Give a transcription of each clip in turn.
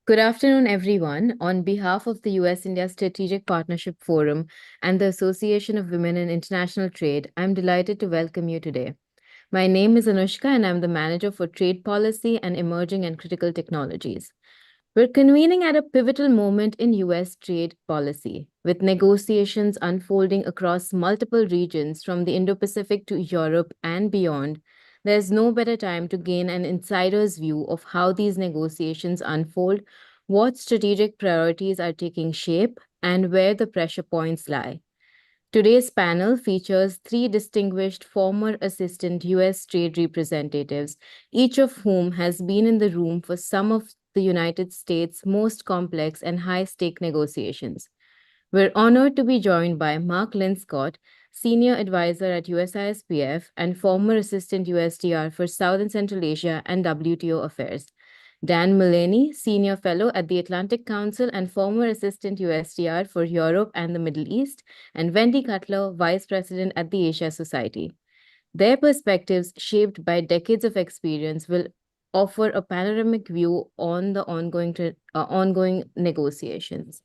Good afternoon, everyone. On behalf of the US-India Strategic Partnership Forum and the Association of Women in International Trade, I'm delighted to welcome you today. My name is Anushka, and I'm the Manager for Trade Policy and Emerging and Critical Technologies. We're convening at a pivotal moment in US trade policy, with negotiations unfolding across multiple regions from the Indo-Pacific to Europe and beyond. There's no better time to gain an insider's view of how these negotiations unfold, what strategic priorities are taking shape, and where the pressure points lie. Today's panel features three distinguished former Assistant U.S. Trade Representatives, each of whom has been in the room for some of the United States' most complex and high-stake negotiations. We're honored to be joined by Mark Linscott, Senior Advisor at USISPF and former Assistant USTR for South and Central Asia and WTO Affairs, Dan Mullaney, Senior Fellow at the Atlantic Council and former Assistant USTR for Europe and the Middle East, and Wendy Cutler, Vice President at the Asia Society. Their perspectives, shaped by decades of experience, will offer a panoramic view on the ongoing negotiations.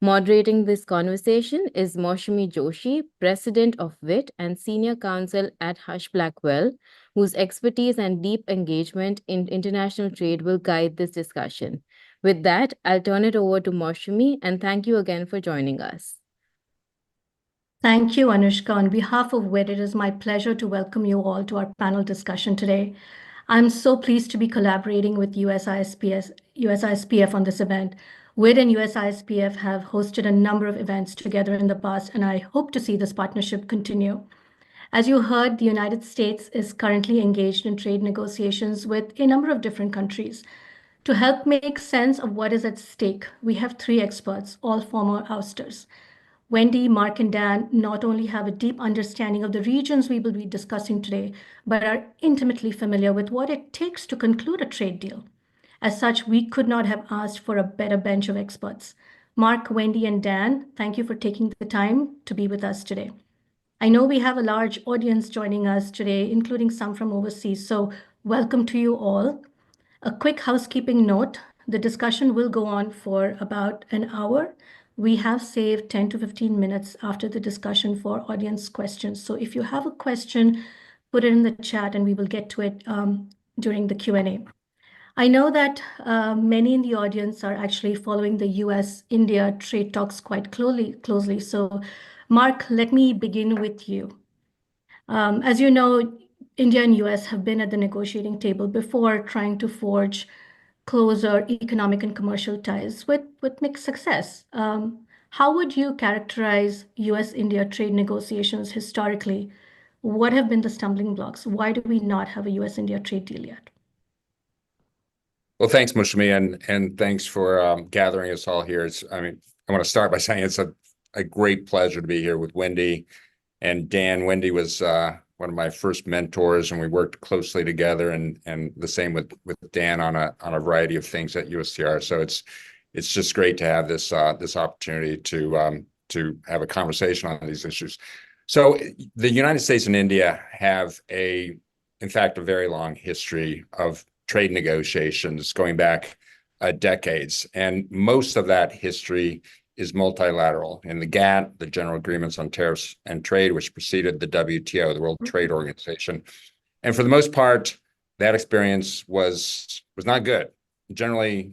Moderating this conversation is Moushami Joshi, President of WIIT and Senior Counsel at Husch Blackwell, whose expertise and deep engagement in international trade will guide this discussion. With that, I'll turn it over to Moushami, and thank you again for joining us. Thank you, Anushka. On behalf of WIIT, it is my pleasure to welcome you all to our panel discussion today. I'm so pleased to be collaborating with USISPF on this event. WIIT and USISPF have hosted a number of events together in the past, and I hope to see this partnership continue. As you heard, the United States is currently engaged in trade negotiations with a number of different countries. To help make sense of what is at stake, we have three experts, all former AUSTRs. Wendy, Mark, and Dan not only have a deep understanding of the regions we will be discussing today, but are intimately familiar with what it takes to conclude a trade deal. As such, we could not have asked for a better bench of experts. Mark, Wendy, and Dan, thank you for taking the time to be with us today. I know we have a large audience joining us today, including some from overseas, so welcome to you all. A quick housekeeping note, the discussion will go on for about an hour. We have saved 10 to 15 minutes after the discussion for audience questions. So if you have a question, put it in the chat and we will get to it during the Q&A. I know that many in the audience are actually following the US-India trade talks quite closely. So Mark, let me begin with you. As you know, India and US have been at the negotiating table before, trying to forge closer economic and commercial ties with mixed success. How would you characterize US-India trade negotiations historically? What have been the stumbling blocks? Why do we not have a US-India trade deal yet? Well, thanks, Moushami, and thanks for gathering us all here. I want to start by saying it's a great pleasure to be here with Wendy and Dan. Wendy was one of my first mentors, and we worked closely together, and the same with Dan on a variety of things at USTR. So it's just great to have this opportunity to have a conversation on these issues. So the United States and India have in fact, a very long history of trade negotiations going back decades, and most of that history is multilateral. In the GATT, the General Agreements on Tariffs and Trade, which preceded the WTO, the World Trade Organization. And for the most part, that experience was not good, generally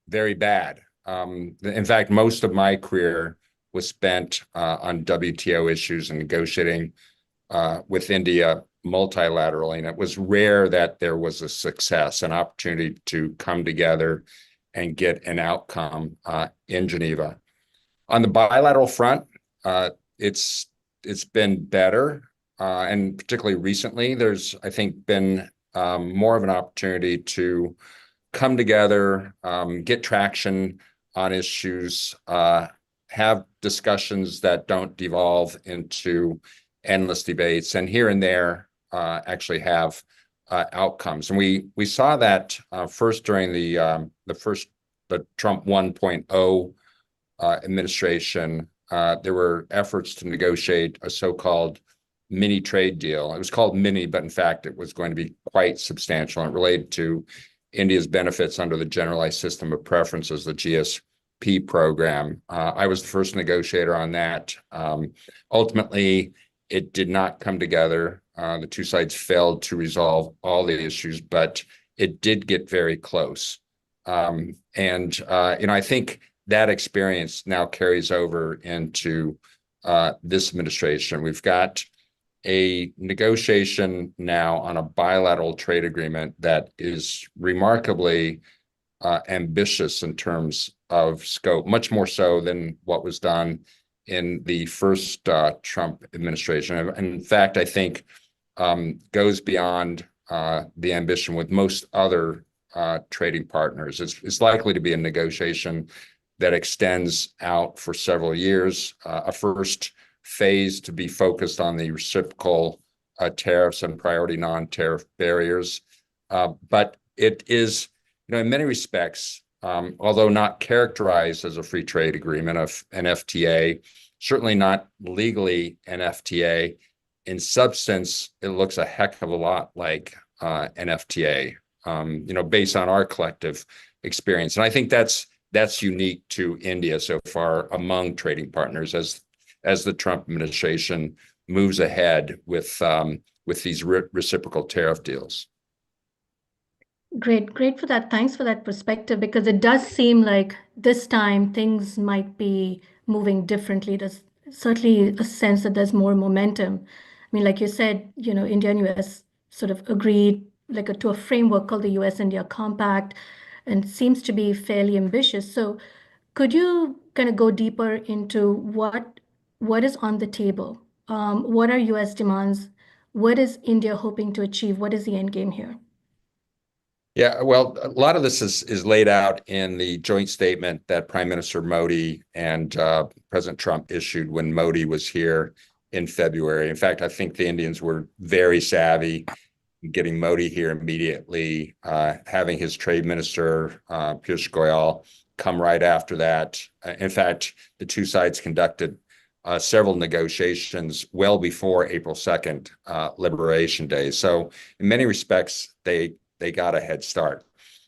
very bad. In fact, most of my career was spent on WTO issues and negotiating with India multilaterally, and it was rare that there was a success, an opportunity to come together and get an outcome in Geneva. On the bilateral front, it's been better, and particularly recently, there's, I think, been more of an opportunity to come together, get traction on issues, have discussions that don't devolve into endless debates, and here and there actually have outcomes. And we saw that first during the Trump 1.0 administration. There were efforts to negotiate a so-called mini trade deal. It was called mini, but in fact, it was going to be quite substantial. And it related to India's benefits under the Generalized System of Preferences, the GSP program. I was the first negotiator on that. Ultimately, it did not come together. The two sides failed to resolve all the issues, but it did get very close. I think that experience now carries over into this administration. We've got a negotiation now on a bilateral trade agreement that is remarkably ambitious in terms of scope, much more so than what was done in the first Trump administration. And in fact, I think goes beyond the ambition with most other trading partners. It's likely to be a negotiation that extends out for several years. A first phase to be focused on the reciprocal tariffs and priority non-tariff barriers. But it is, in many respects, although not characterized as a free trade agreement of an FTA, certainly not legally an FTA, in substance, it looks a heck of a lot like an FTA, based on our collective experience. And I think that's unique to India so far among trading partners as the Trump administration moves ahead with these reciprocal tariff deals. Great for that. Thanks for that perspective, because it does seem like this time things might be moving differently. There's certainly a sense that there's more momentum. I mean, like you said, India and US sort of agreed to a framework called the US-India Compact, and seems to be fairly ambitious. So could you kind of go deeper into what is on the table? What are US demands? What is India hoping to achieve? What is the end game here? Yeah, well, a lot of this is laid out in the joint statement that Prime Minister Modi and President Trump issued when Modi was here in February. In fact, I think the Indians were very savvy in getting Modi here immediately, having his trade minister, Piyush Goyal, come right after that. In fact, the two sides conducted several negotiations well before April 2nd, Liberation Day. So in many respects, they got a head start.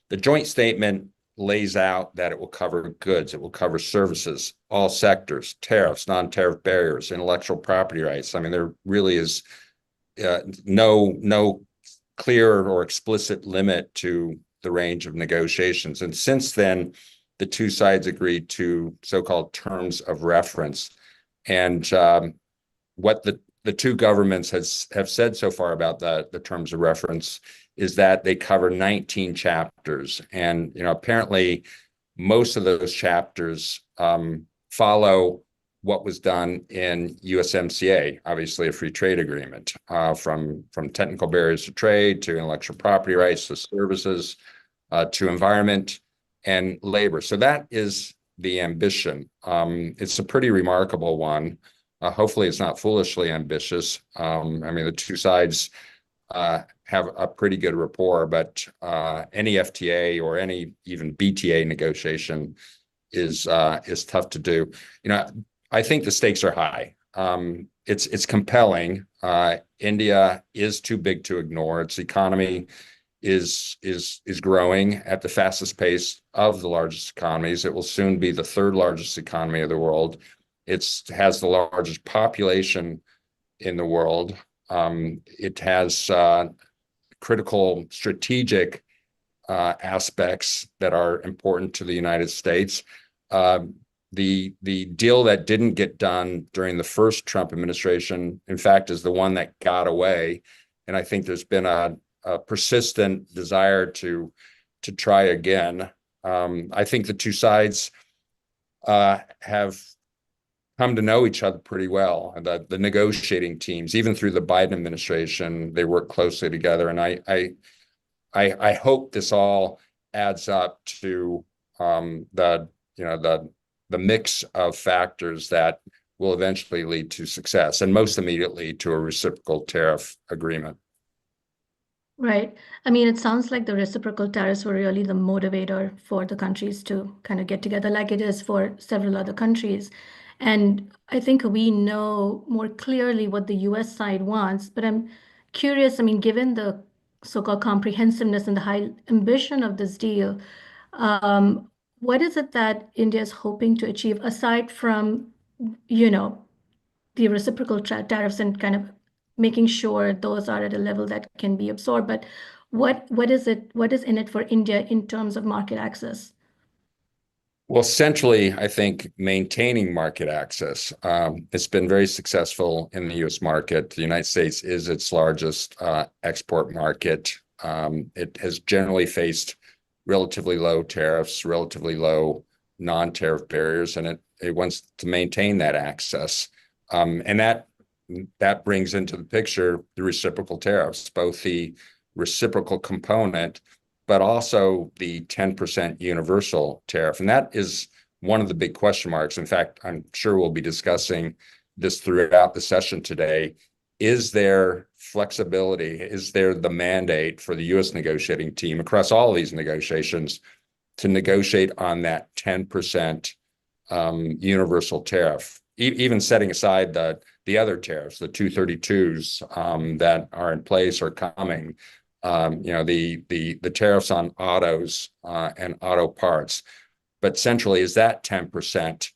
The joint statement lays out that it will cover goods, it will cover services, all sectors, tariffs, non-tariff barriers, intellectual property rights. I mean, there really is no clear or explicit limit to the range of negotiations. And since then, the two sides agreed to so-called terms of reference. And what the two governments have said so far about the terms of reference is that they cover 19 chapters. And, apparently most of those chapters follow what was done in USMCA, obviously a free trade agreement, from technical barriers to trade, to intellectual property rights, to services, to environment and labor. So that is the ambition. It's a pretty remarkable one. Hopefully it's not foolishly ambitious. The two sides have a pretty good rapport, but any FTA or any even BTA negotiation is tough to do. I think the stakes are high. It's compelling. India is too big to ignore. Its economy is growing at the fastest pace of the largest economies. It will soon be the third largest economy of the world. It has the largest population in the world. It has critical strategic aspects that are important to the United States. The deal that didn't get done during the first Trump administration, in fact, is the one that got away. And I think there's been a persistent desire to try again. I think the two sides have come to know each other pretty well. And the negotiating teams, even through the Biden administration, they work closely together. And I hope this all adds up to the mix of factors that will eventually lead to success, and most immediately to a reciprocal tariff agreement. Right. It sounds like the reciprocal tariffs were really the motivator for the countries to kind of get together, like it is for several other countries. And I think we know more clearly what the US side wants, but I'm curious, given the so-called comprehensiveness and the high ambition of this deal, what is it that India is hoping to achieve aside from, the reciprocal tariffs and kind of making sure those are at a level that can be absorbed? But what is in it for India in terms of market access? Well, centrally, I think maintaining market access. It's been very successful in the U.S. market. The United States is its largest export market. It has generally faced relatively low tariffs, relatively low non-tariff barriers, and it wants to maintain that access. And that brings into the picture the reciprocal tariffs, both the reciprocal component, but also the 10% universal tariff. And that is one of the big question marks. In fact, I'm sure we'll be discussing this throughout the session today. Is there flexibility? Is there the mandate for the U.S. negotiating team across all of these negotiations to negotiate on that 10% universal tariff, even setting aside the other tariffs, the 232s that are in place or coming? The tariffs on autos and auto parts, but centrally, is that 10%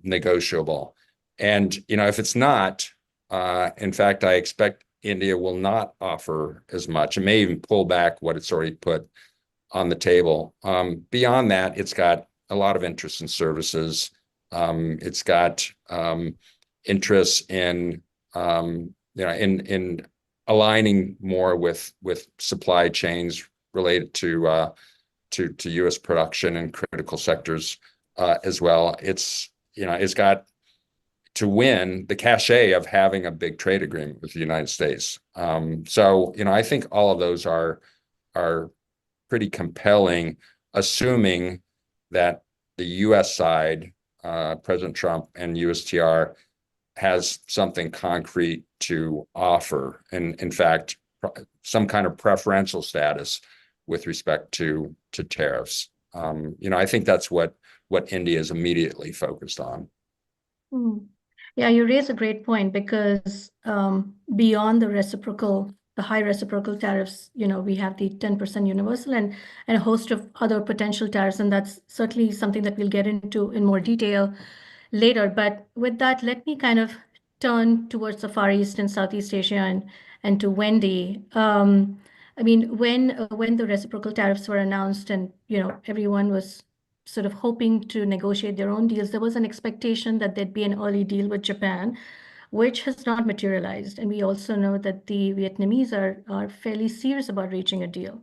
negotiable? And if it's not, in fact, I expect India will not offer as much. It may even pull back what it's already put on the table. Beyond that, it's got a lot of interest in services. It's got interests in aligning more with supply chains related to U.S. production and critical sectors as well. It's got to win the cachet of having a big trade agreement with the United States. So I think all of those are pretty compelling, assuming that the U.S. side, President Trump and USTR, has something concrete to offer, and in fact, some kind of preferential status with respect to tariffs. I think that's what India is immediately focused on. Yeah, you raise a great point, because beyond the high reciprocal tariffs, we have the 10% universal and a host of other potential tariffs, and that's certainly something that we'll get into in more detail later. But with that, let me kind of turn towards the Far East and Southeast Asia and to Wendy. I mean, when the reciprocal tariffs were announced and everyone was sort of hoping to negotiate their own deals, there was an expectation that there'd be an early deal with Japan, which has not materialized. And we also know that the Vietnamese are fairly serious about reaching a deal.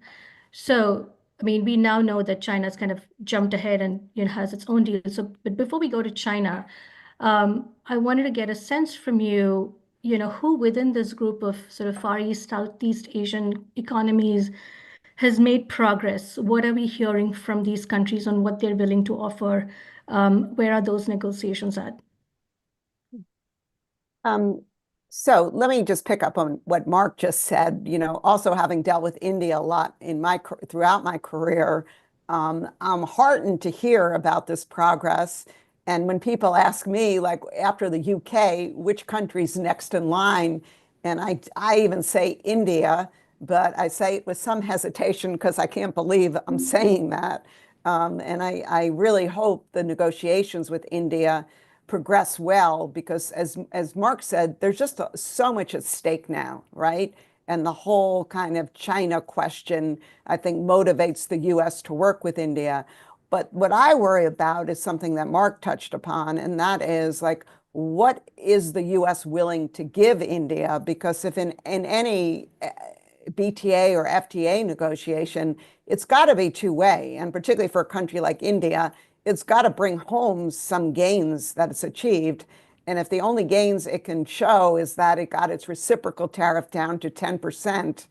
So, I mean, we now know that China's kind of jumped ahead and has its own deal. So, but before we go to China, I wanted to get a sense from you, who within this group of sort of Far East, Southeast Asian economies has made progress. What are we hearing from these countries on what they're willing to offer? Where are those negotiations at? So let me just pick up on what Mark just said. Also having dealt with India a lot throughout my career, I'm heartened to hear about this progress. And when people ask me, like after the UK, which country's next in line, and I even say India, but I say it with some hesitation because I can't believe I'm saying that. And I really hope the negotiations with India progress well, because as Mark said, there's just so much at stake now, right? And the whole kind of China question, I think, motivates the U.S. to work with India. But what I worry about is something that Mark touched upon, and that is like, what is the U.S. willing to give India? Because if in any BTA or FTA negotiation, it's got to be two-way, and particularly for a country like India, it's got to bring home some gains that it's achieved. And if the only gains it can show is that it got its reciprocal tariff down to 10%,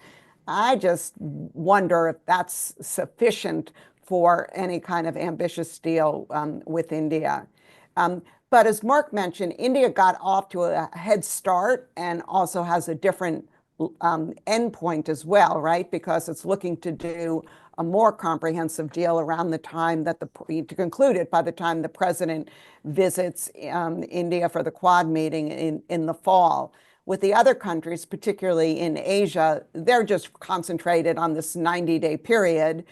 I just wonder if that's sufficient for any kind of ambitious deal with India. But as Mark mentioned, India got off to a head start and also has a different endpoint as well, right? Because it's looking to do a more comprehensive deal around the time that to conclude it by the time the president visits India for the Quad meeting in the fall. With the other countries, particularly in Asia, they're just concentrated on this 90-day period.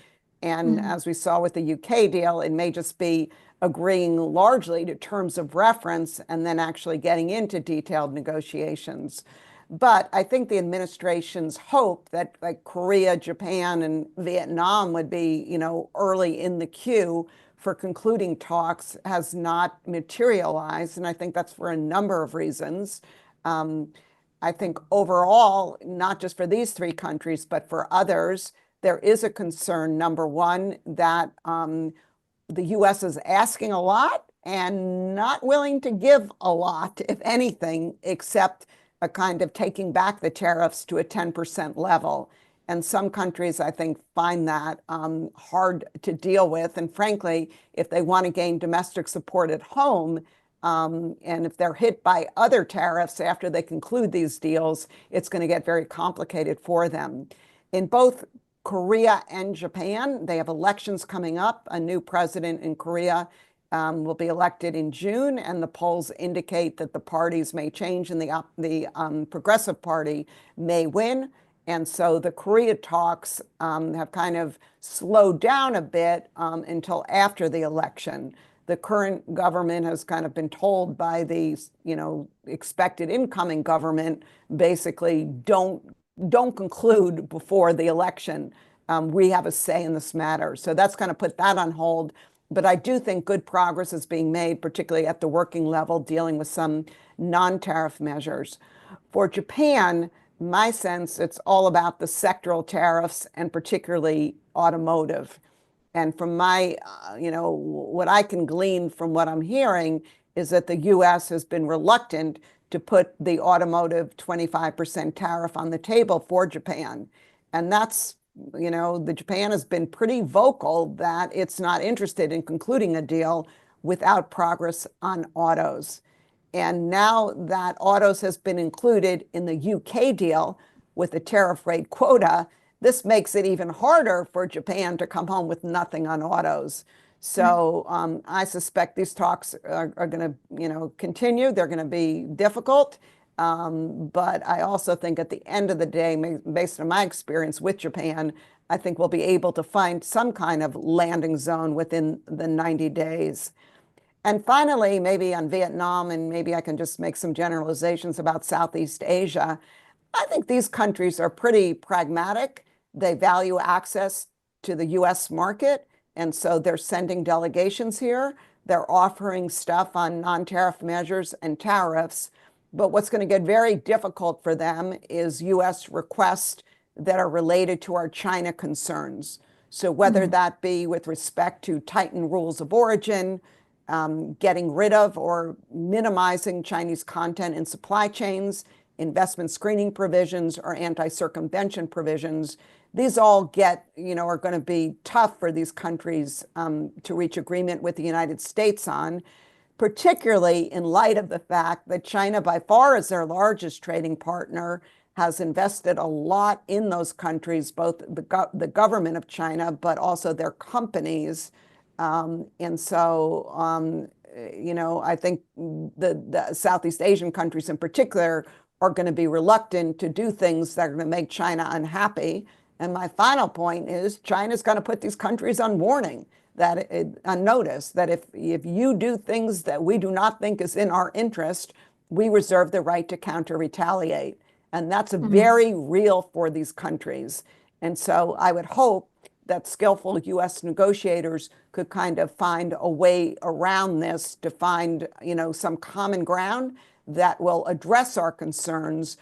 And as we saw with the UK deal, it may just be agreeing largely to terms of reference and then actually getting into detailed negotiations. But I think the administration's hope that like Korea, Japan, and Vietnam would be, early in the queue for concluding talks has not materialized. And I think that's for a number of reasons. I think overall, not just for these three countries, but for others, there is a concern, number one, that the U.S. is asking a lot and not willing to give a lot, if anything, except a kind of taking back the tariffs to a 10% level. And some countries, I think, find that hard to deal with. And frankly, if they want to gain domestic support at home, and if they're hit by other tariffs after they conclude these deals, it's going to get very complicated for them. In both Korea and Japan, they have elections coming up. A new president in Korea will be elected in June, and the polls indicate that the parties may change and the Progressive Party may win. And so the Korea talks have kind of slowed down a bit until after the election. The current government has kind of been told by the, expected incoming government, basically don't conclude before the election. We have a say in this matter. So that's kind of put that on hold. But I do think good progress is being made, particularly at the working level, dealing with some non-tariff measures. For Japan, my sense, it's all about the sectoral tariffs and particularly automotive. And from my, what I can glean from what I'm hearing is that the U.S. has been reluctant to put the automotive 25% tariff on the table for Japan. And that's, the Japan has been pretty vocal that it's not interested in concluding a deal without progress on autos. And now that autos has been included in the UK deal with a tariff rate quota, this makes it even harder for Japan to come home with nothing on autos. So I suspect these talks are going to, continue. They're going to be difficult. But I also think at the end of the day, based on my experience with Japan, I think we'll be able to find some kind of landing zone within the 90 days. And finally, maybe on Vietnam, and maybe I can just make some generalizations about Southeast Asia. I think these countries are pretty pragmatic. They value access to the U.S. market, and so they're sending delegations here. They're offering stuff on non-tariff measures and tariffs. But what's going to get very difficult for them is U.S. requests that are related to our China concerns. So whether that be with respect to tightened rules of origin, getting rid of or minimizing Chinese content in supply chains, investment screening provisions, or anti-circumvention provisions, these all are going to be tough for these countries to reach agreement with the United States on, particularly in light of the fact that China, by far, is their largest trading partner, has invested a lot in those countries, both the government of China, but also their companies. And so, I think the Southeast Asian countries in particular are going to be reluctant to do things that are going to make China unhappy. And my final point is China's going to put these countries on warning, on notice, that if you do things that we do not think is in our interest, we reserve the right to counter-retaliate. And that's very real for these countries. And so I would hope that skillful U.S. negotiators could kind of find a way around this to find, some common ground that will address our concerns,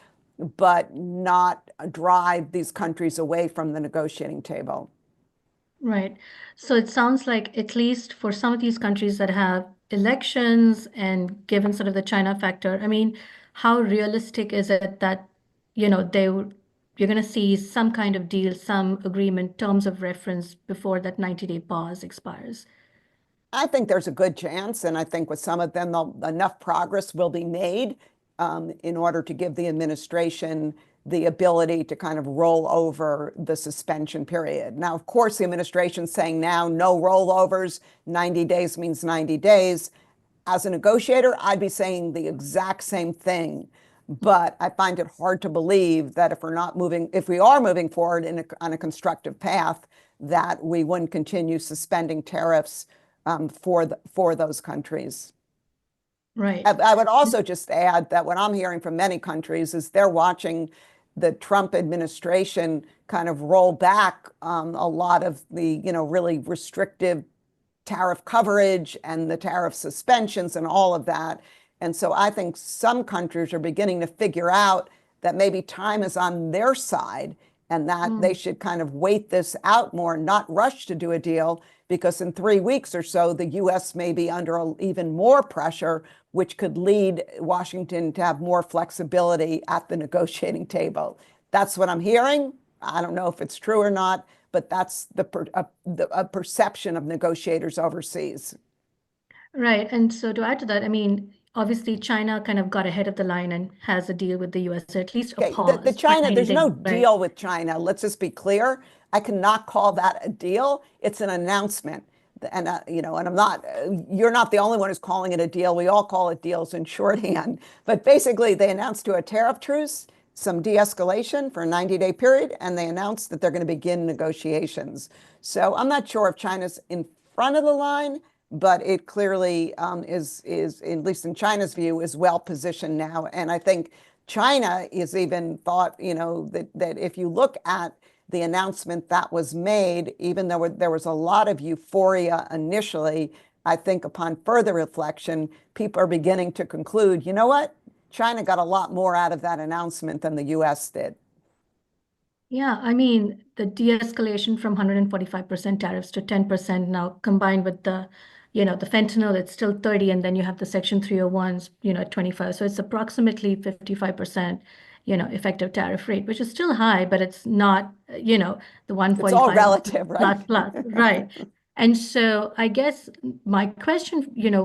but not drive these countries away from the negotiating table. Right. So it sounds like, at least for some of these countries that have elections and given sort of the China factor, I mean, how realistic is it that, you're going to see some kind of deal, some agreement, terms of reference before that 90-day pause expires? I think there's a good chance, and I think with some of them, enough progress will be made in order to give the administration the ability to kind of roll over the suspension period. Now, of course, the administration's saying now no rollovers, 90 days means 90 days. As a negotiator, I'd be saying the exact same thing. But I find it hard to believe that if we are moving forward on a constructive path, that we wouldn't continue suspending tariffs for those countries. Right. I would also just add that what I'm hearing from many countries is they're watching the Trump administration kind of roll back a lot of the, really restrictive tariff coverage and the tariff suspensions and all of that. And so I think some countries are beginning to figure out that maybe time is on their side and that they should kind of wait this out more, not rush to do a deal, because in 3 weeks or so, the U.S. may be under even more pressure, which could lead Washington to have more flexibility at the negotiating table. That's what I'm hearing. I don't know if it's true or not, but that's a perception of negotiators overseas. Right. And so to add to that, I mean, obviously China kind of got ahead of the line and has a deal with the US, or at least a Okay, pause. there's no deal with China. Let's just be clear. I cannot call that a deal. It's an announcement. And, and I'm not, you're not the only one who's calling it a deal. We all call it deals in shorthand. But basically, they announced a tariff truce, some de-escalation for a 90-day period, and they announced that they're going to begin negotiations. So I'm not sure if China's in front of the line, but it clearly is, at least in China's view, is well positioned now. And I think China is even thought, that if you look at the announcement that was made, even though there was a lot of euphoria initially, I think upon further reflection, people are beginning to conclude, you know what? China got a lot more out of that announcement than the US did. Yeah, I mean, the de-escalation from 145% tariffs to 10% now, combined with the fentanyl, it's still 30, and then you have the Section 301s, at 25. So it's approximately 55%, effective tariff rate, which is still high, but it's not, the 145. It's all relative, right? Plus, right. And so I guess my question,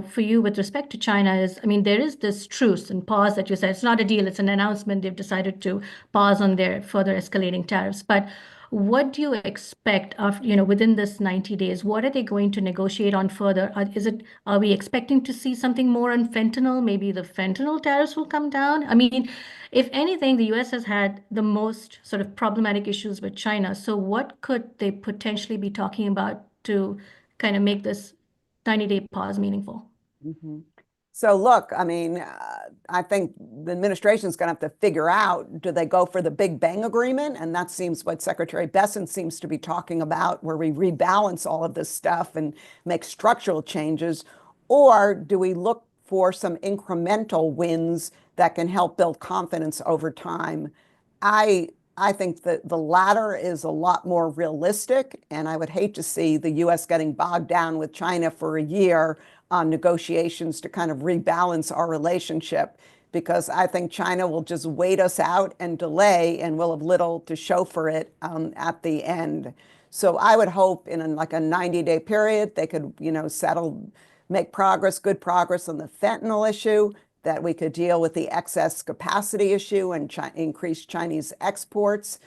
for you with respect to China is, I mean, there is this truce and pause that you said. It's not a deal, it's an announcement. They've decided to pause on their further escalating tariffs. But what do you expect of, within this 90 days? What are they going to negotiate on further? Are we expecting to see something more on fentanyl? Maybe the fentanyl tariffs will come down? I mean, if anything, the US has had the most sort of problematic issues with China. So what could they potentially be talking about to kind of make this 90-day pause meaningful? Mm-hmm. So look, I mean, I think the administration is going to have to figure out, do they go for the Big Bang Agreement? And that seems what Secretary Bessent seems to be talking about, where we rebalance all of this stuff and make structural changes. Or do we look for some incremental wins that can help build confidence over time? I think that the latter is a lot more realistic, and I would hate to see the U.S. getting bogged down with China for a year on negotiations to kind of rebalance our relationship, because I think China will just wait us out and delay, and we'll have little to show for it at the end. So I would hope in like a 90-day period, they could, settle, make progress, good progress on the fentanyl issue, that we could deal with the excess capacity issue and increase Chinese exports,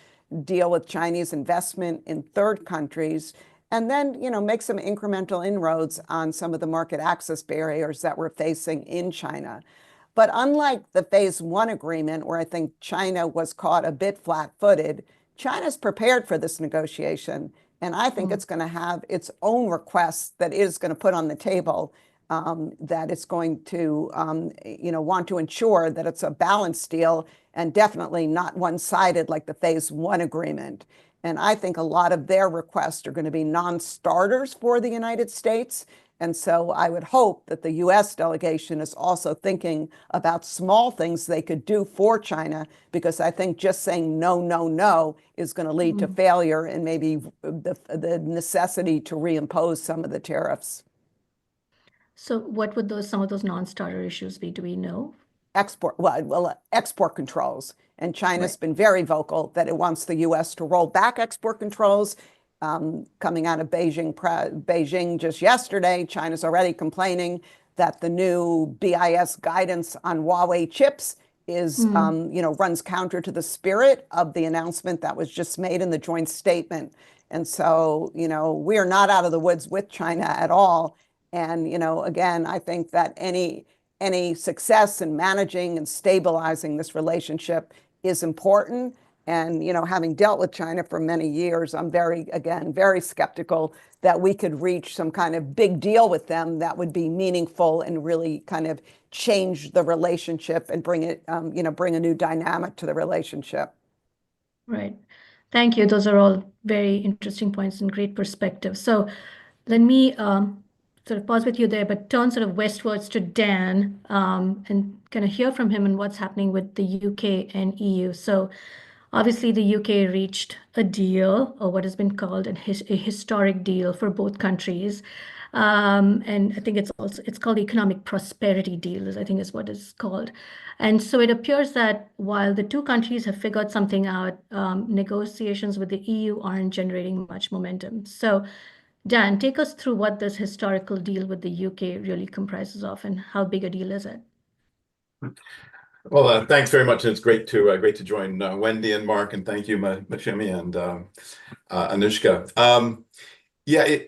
deal with Chinese investment in third countries, and then, make some incremental inroads on some of the market access barriers that we're facing in China. But unlike the Phase 1 agreement, where I think China was caught a bit flat-footed, China's prepared for this negotiation, and I think it's going to have its own requests that it is going to put on the table, that it's going to, want to ensure that it's a balanced deal and definitely not one-sided like the Phase 1 agreement. And I think a lot of their requests are going to be non-starters for the United States. And so I would hope that the U.S. delegation is also thinking about small things they could do for China, because I think just saying no, no, no is going to lead to failure and maybe the necessity to reimpose some of the tariffs. So what would some of those non-starter issues be? Do we know? Export controls. And China's been very vocal that it wants the U.S. to roll back export controls. Coming out of Beijing just yesterday, China's already complaining that the new BIS guidance on Huawei chips is, runs counter to the spirit of the announcement that was just made in the joint statement. And so, we are not out of the woods with China at all. And, again, I think that any any success in managing and stabilizing this relationship is important. And, having dealt with China for many years, I'm very skeptical that we could reach some kind of big deal with them that would be meaningful and really kind of change the relationship and bring a new dynamic to the relationship. Right. Thank you. Those are all very interesting points and great perspective. So let me sort of pause with you there, but turn sort of westwards to Dan and kind of hear from him and what's happening with the UK and EU. So obviously the UK reached a deal, or what has been called a historic deal for both countries. And I think it's called the economic prosperity deal, I think is what it's called. And so it appears that while the two countries have figured something out, negotiations with the EU aren't generating much momentum. So Dan, take us through what this historical deal with the UK really comprises of, and how big a deal is it? Well, thanks very much. It's great to join Wendy and Mark, and thank you, Moushami and Anushka. Yeah,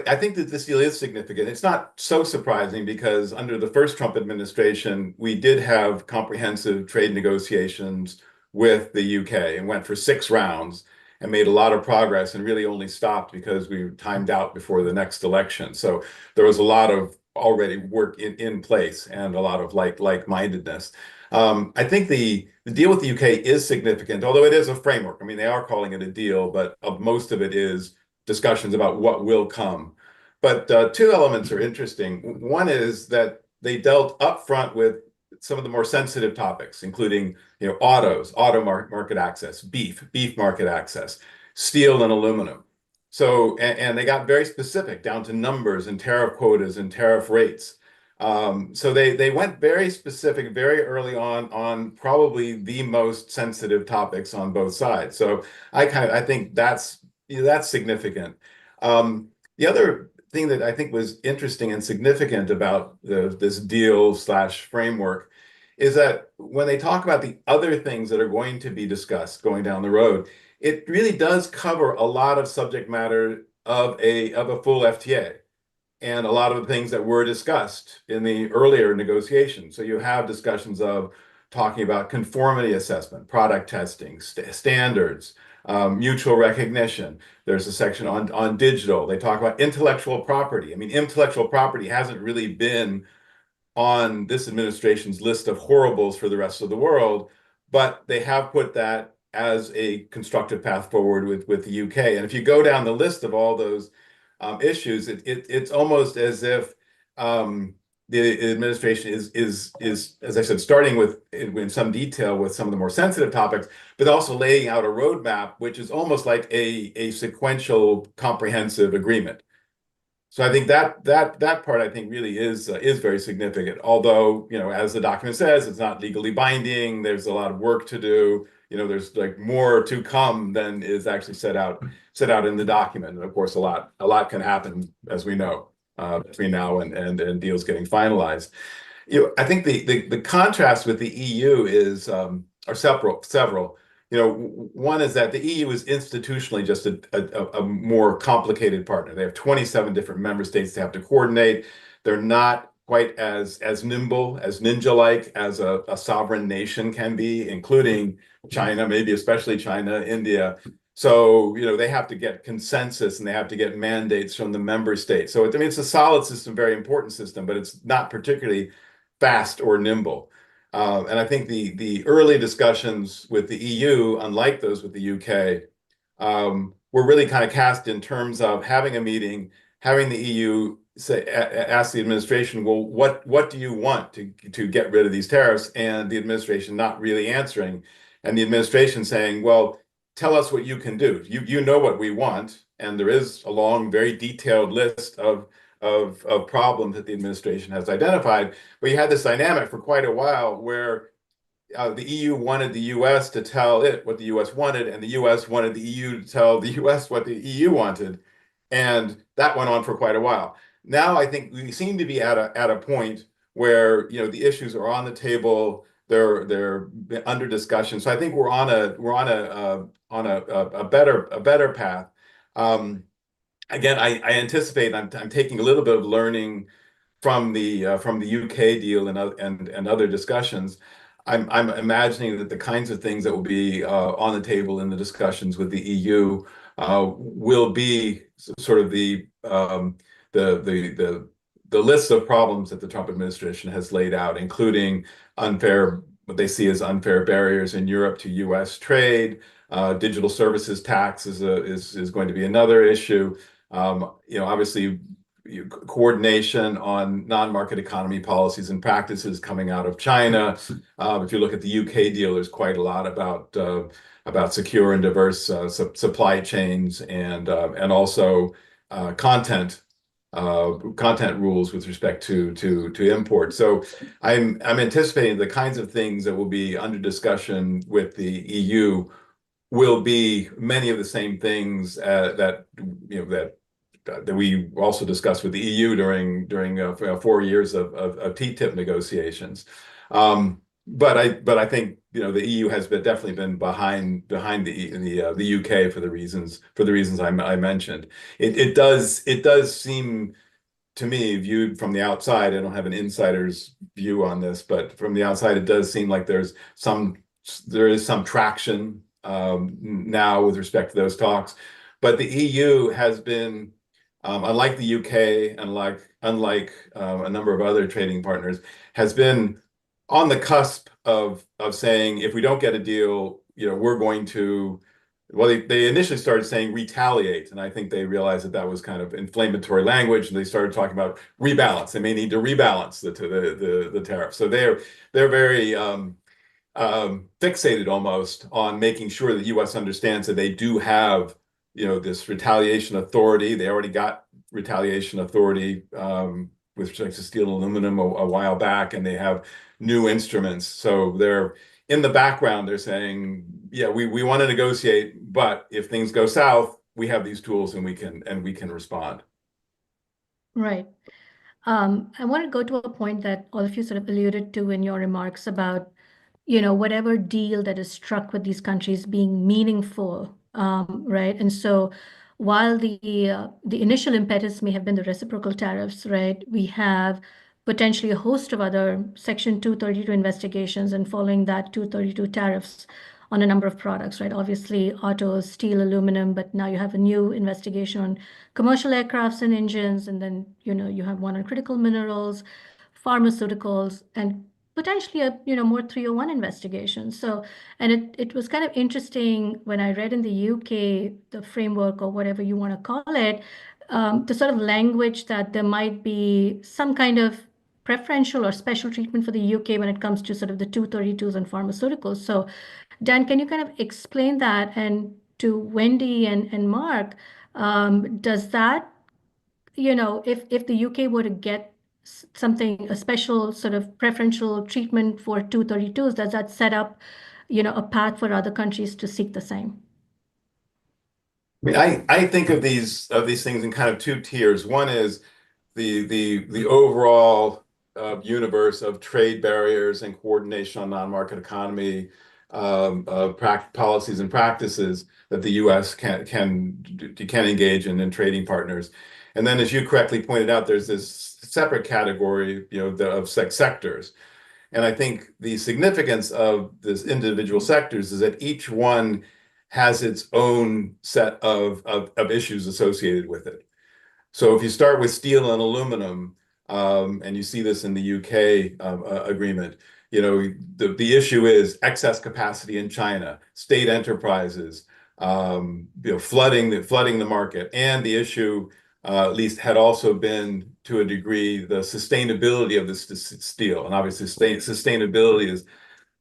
I think that this deal is significant. It's not so surprising because under the first Trump administration, we did have comprehensive trade negotiations with the UK and went for 6 rounds and made a lot of progress, and really only stopped because we were timed out before the next election. So there was a lot of already work in place and a lot of like-mindedness. I think the deal with the UK is significant, although it is a framework. I mean, they are calling it a deal, but most of it is discussions about what will come. But 2 elements are interesting. One is that they dealt upfront with some of the more sensitive topics, including auto market access, beef market access, steel and aluminum. So and they got very specific down to numbers and tariff quotas and tariff rates. So they went very specific very early on probably the most sensitive topics on both sides. So I think that's significant. The other thing that I think was interesting and significant about this deal/framework is that when they talk about the other things that are going to be discussed going down the road, it really does cover a lot of subject matter of a full FTA and a lot of the things that were discussed in the earlier negotiations. So you have discussions of talking about conformity assessment, product testing, standards, mutual recognition. There's a section on digital. They talk about intellectual property. I mean, intellectual property hasn't really been on this administration's list of horribles for the rest of the world, but they have put that as a constructive path forward with the UK. And if you go down the list of all those issues, it's almost as if the administration is, as I said, starting with in some detail with some of the more sensitive topics, but also laying out a roadmap, which is almost like a sequential, comprehensive agreement. So I think that part I think really is very significant. Although as the document says, it's not legally binding. There's a lot of work to do. There's like more to come than is actually set out in the document. And of course, a lot can happen, as we know, between now and deals getting finalized. I think the contrast with the EU are several. One is that the EU is institutionally just a more complicated partner. They have 27 different member states they have to coordinate. They're not quite as nimble, as ninja-like as a sovereign nation can be, including China, maybe especially China, India. So, they have to get consensus and they have to get mandates from the member states. So, it's a solid system, very important system, but it's not particularly fast or nimble. And I think the early discussions with the EU, unlike those with the UK, were really kind of cast in terms of having a meeting, having the EU ask the administration, well, what do you want to get rid of these tariffs? And the administration not really answering. And the administration saying, well, tell us what you can do. You know what we want. And there is a long, very detailed list of problems that the administration has identified. But you had this dynamic for quite a while where the EU wanted the US to tell it what the US wanted, and the US wanted the EU to tell the US what the EU wanted. And that went on for quite a while. Now I think we seem to be at a point where the issues are on the table. They're under discussion. So I think we're on a better path. Again, I anticipate I'm taking a little bit of learning from the UK deal and other discussions, I'm imagining that the kinds of things that will be on the table in the discussions with the EU will be sort of the list of problems that the Trump administration has laid out, including what they see as unfair barriers in Europe to U.S. trade. Digital services tax is going to be another issue. Obviously, coordination on non-market economy policies and practices coming out of China. If you look at the UK deal, there's quite a lot about secure and diverse supply chains and also content rules with respect to import. So I'm anticipating the kinds of things that will be under discussion with the EU will be many of the same things that we also discussed with the EU during 4 years of TTIP negotiations. But I think the EU has definitely been behind the UK for the reasons I mentioned. It does seem to me, viewed from the outside, I don't have an insider's view on this, but from the outside, it does seem like there is some traction now with respect to those talks. But the EU has been, unlike the UK, unlike a number of other trading partners, has been on the cusp of saying, if we don't get a deal, we're going to, well, they initially started saying retaliate, and I think they realized that was kind of inflammatory language, and they started talking about rebalance. They may need to rebalance the tariff. So they're very fixated almost on making sure that U.S. understands that they do have this retaliation authority. They already got retaliation authority with respect to steel and aluminum a while back, and they have new instruments. So they're in the background, they're saying, yeah, we want to negotiate, but if things go south, we have these tools and we can respond. Right. I want to go to a point that all of you sort of alluded to in your remarks about, whatever deal that is struck with these countries being meaningful, right? And so while the initial impetus may have been the reciprocal tariffs, right, we have potentially a host of other Section 232 investigations and following that 232 tariffs on a number of products, right? Obviously, autos, steel, aluminum, but now you have a new investigation on commercial aircrafts and engines, and then, you have one on critical minerals, pharmaceuticals, and potentially a, more 301 investigation. So, and it was kind of interesting when I read in the UK, the framework or whatever you want to call it, the sort of language that there might be some kind of preferential or special treatment for the UK when it comes to sort of the 232s and pharmaceuticals. So, Dan, can you kind of explain that? And to Wendy and Mark, does that, if the UK were to get something, a special sort of preferential treatment for 232s, does that set up, a path for other countries to seek the same? I mean, I think of these things in kind of two tiers. One is the overall universe of trade barriers and coordination on non-market economy policies and practices that the U.S. can engage in trading partners. And then, as you correctly pointed out, there's this separate category, of sectors. And I think the significance of this individual sectors is that each one has its own set of issues associated with it. So if you start with steel and aluminum, and you see this in the UK agreement, the issue is excess capacity in China, state enterprises, flooding the market, and the issue, at least had also been to a degree the sustainability of this steel, and obviously sustainability is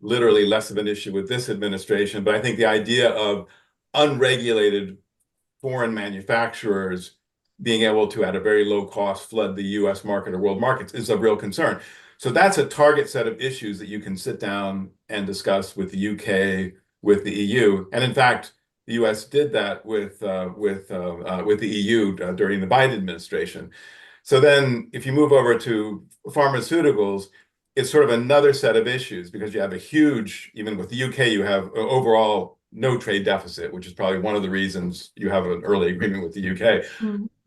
literally less of an issue with this administration. But I think the idea of unregulated foreign manufacturers being able to, at a very low cost, flood the U.S. market or world markets is a real concern. So that's a target set of issues that you can sit down and discuss with the UK, with the EU. And in fact, the U.S. did that with the EU during the Biden administration. So then if you move over to pharmaceuticals, it's sort of another set of issues because you have a huge, even with the UK, you have overall no trade deficit, which is probably one of the reasons you have an early agreement with the UK.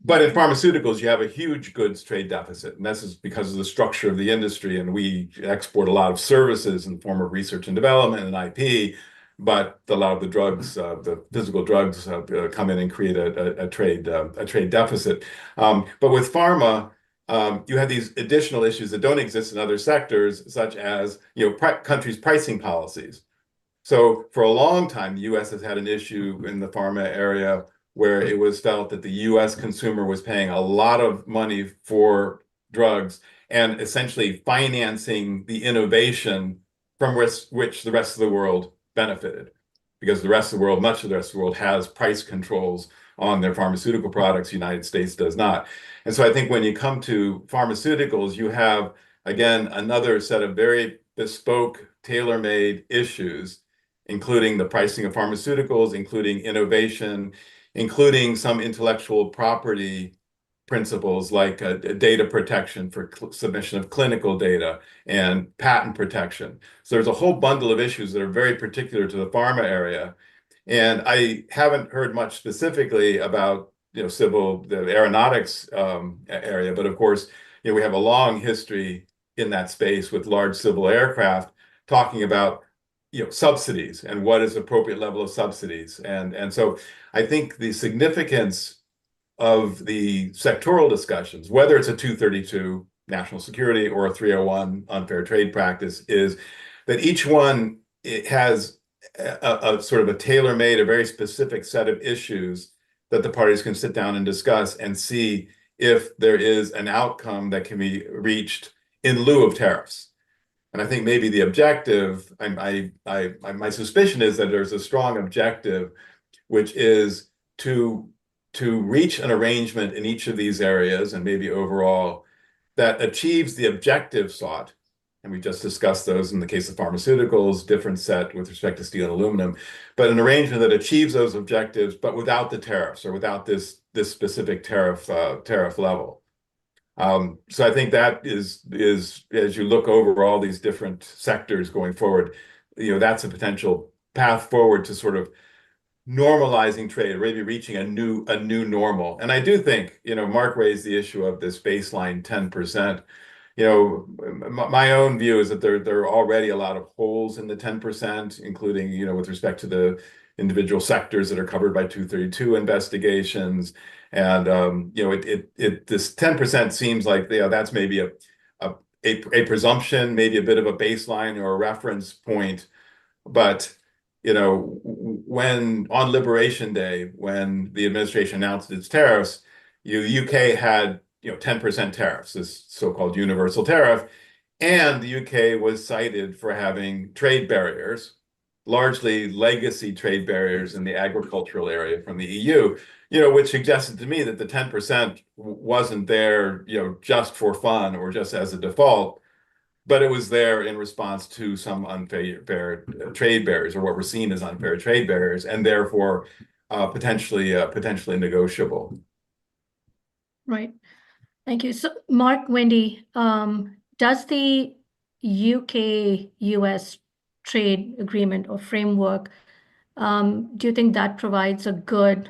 But in pharmaceuticals, you have a huge goods trade deficit, and this is because of the structure of the industry. And we export a lot of services in the form of research and development and IP, but a lot of the drugs, the physical drugs, come in and create a trade deficit. But with pharma, you have these additional issues that don't exist in other sectors, such as countries' pricing policies. So for a long time, the U.S. has had an issue in the pharma area where it was felt that the U.S. consumer was paying a lot of money for drugs and essentially financing the innovation from which the rest of the world benefited. Because the rest of the world, much of the rest of the world, has price controls on their pharmaceutical products. The United States does not. And so I think when you come to pharmaceuticals, you have, again, another set of very bespoke, tailor-made issues, including the pricing of pharmaceuticals, including innovation, including some intellectual property principles like data protection for submission of clinical data and patent protection. So there's a whole bundle of issues that are very particular to the pharma area. And I haven't heard much specifically about the aeronautics area, but of course, we have a long history in that space with large civil aircraft talking about subsidies and what is appropriate level of subsidies. And so I think the significance of the sectoral discussions, whether it's a 232 national security or a 301 unfair trade practice, is that each one has a sort of a tailor-made, a very specific set of issues that the parties can sit down and discuss and see if there is an outcome that can be reached in lieu of tariffs. And I think maybe the objective, my suspicion is that there's a strong objective, which is to reach an arrangement in each of these areas and maybe overall that achieves the objective sought. And we just discussed those in the case of pharmaceuticals, different set with respect to steel and aluminum, but an arrangement that achieves those objectives, but without the tariffs or without this specific tariff level. So I think that is as you look over all these different sectors going forward, that's a potential path forward to sort of normalizing trade, or maybe reaching a new normal. And I do think, Mark raised the issue of this baseline 10%. My own view is that there are already a lot of holes in the 10%, including, with respect to the individual sectors that are covered by 232 investigations. And, this 10% seems like, that's maybe a presumption, maybe a bit of a baseline or a reference point. But, when on Liberation Day, when the administration announced its tariffs, UK had 10% tariffs, this so-called universal tariff, and the UK was cited for having trade barriers, largely legacy trade barriers in the agricultural area from the EU, which suggested to me that the 10% wasn't there, just for fun or just as a default, but it was there in response to some unfair trade barriers, or what were seen as unfair trade barriers, and therefore potentially negotiable. Right. Thank you. So, Mark, Wendy, does the UK-US trade agreement or framework, do you think that provides a good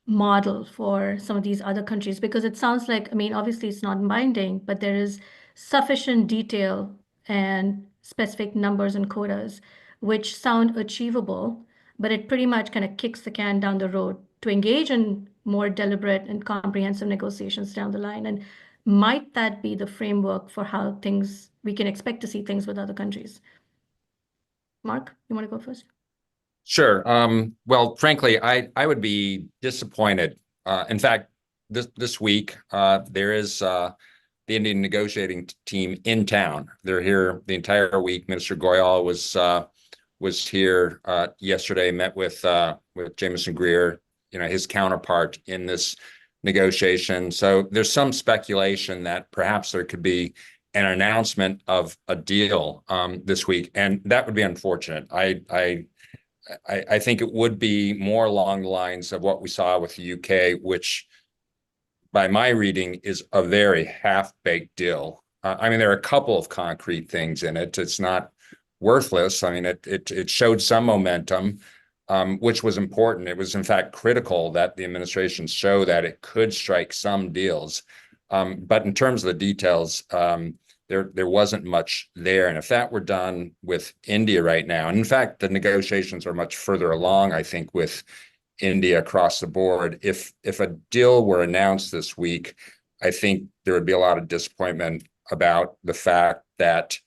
model for some of these other countries? Because it sounds like, obviously it's not binding, but there is sufficient detail and specific numbers and quotas, which sound achievable, but it pretty much kind of kicks the can down the road to engage in more deliberate and comprehensive negotiations down the line. And might that be the framework for how we can expect to see things with other countries? Mark, you want to go first? Sure. Well, frankly, I would be disappointed. In fact, this week, there is the Indian negotiating team in town. They're here the entire week. Minister Goyal was here yesterday, met with Jameson Greer, his counterpart in this negotiation. So there's some speculation that perhaps there could be an announcement of a deal this week, and that would be unfortunate. I think it would be more along the lines of what we saw with the UK, which, by my reading, is a very half-baked deal. There are a couple of concrete things in it. It's not worthless. It showed some momentum, which was important. It was, in fact, critical that the administration show that it could strike some deals. But in terms of the details, there wasn't much there. And if that were done with India right now, and in fact, the negotiations are much further along, I think, with India across the board. If a deal were announced this week, I think there would be a lot of disappointment about the fact that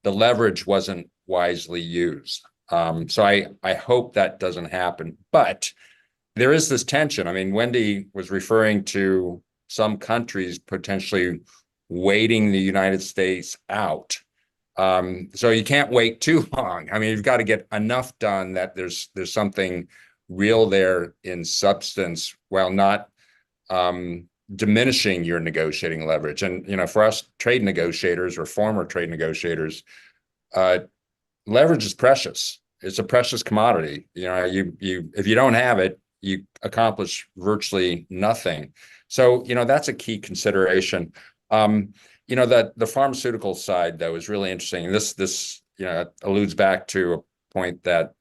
the leverage wasn't wisely used. So I hope that doesn't happen. But there is this tension. I mean, Wendy was referring to some countries potentially waiting the United States out. So you can't wait too long. I mean, you've got to get enough done that there's something real there in substance, while not diminishing your negotiating leverage. And for us trade negotiators or former trade negotiators, leverage is precious. It's a precious commodity. If you don't have it, you accomplish virtually nothing. So that's a key consideration. The pharmaceutical side, though, is really interesting. And this alludes back to a point that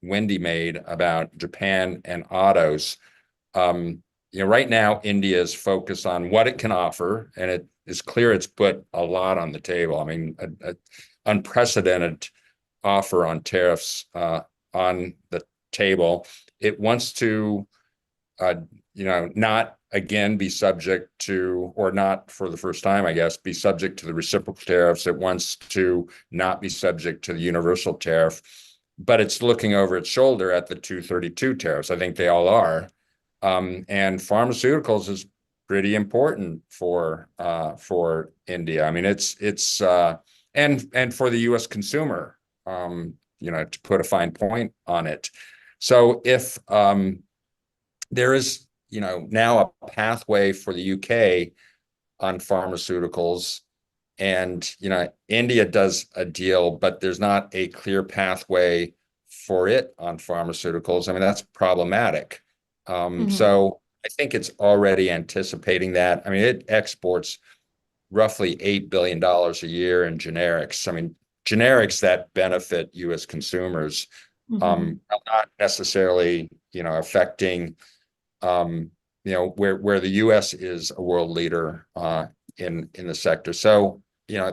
Wendy made about Japan and autos. Right now, India is focused on what it can offer, and it is clear it's put a lot on the table. I mean, an unprecedented offer on tariffs on the table. It wants to, not again be subject to, or not for the first time, I guess, be subject to the reciprocal tariffs. It wants to not be subject to the universal tariff, but it's looking over its shoulder at the 232 tariffs. I think they all are. And pharmaceuticals is pretty important for India. I mean, it's and for the U.S. consumer, to put a fine point on it. So if there is, now a pathway for the UK on pharmaceuticals, and India does a deal, but there's not a clear pathway for it on pharmaceuticals, I mean, that's problematic. So I think it's already anticipating that. I mean, it exports roughly $8 billion a year in generics. I mean, generics that benefit U.S. consumers, are not necessarily, affecting, where the U.S. is a world leader in the sector. So,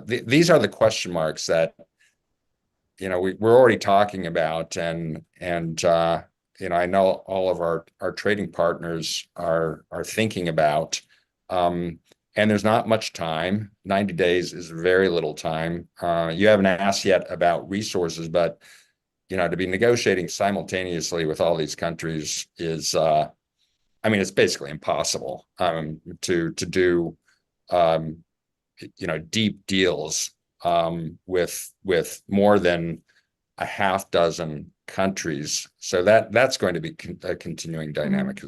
these are the question marks that, we're already talking about, and I know all of our trading partners are thinking about. And there's not much time. 90 days is very little time. You haven't asked yet about resources, but to be negotiating simultaneously with all these countries is, it's basically impossible to do, deep deals with more than a half dozen countries. So that's going to be a continuing dynamic.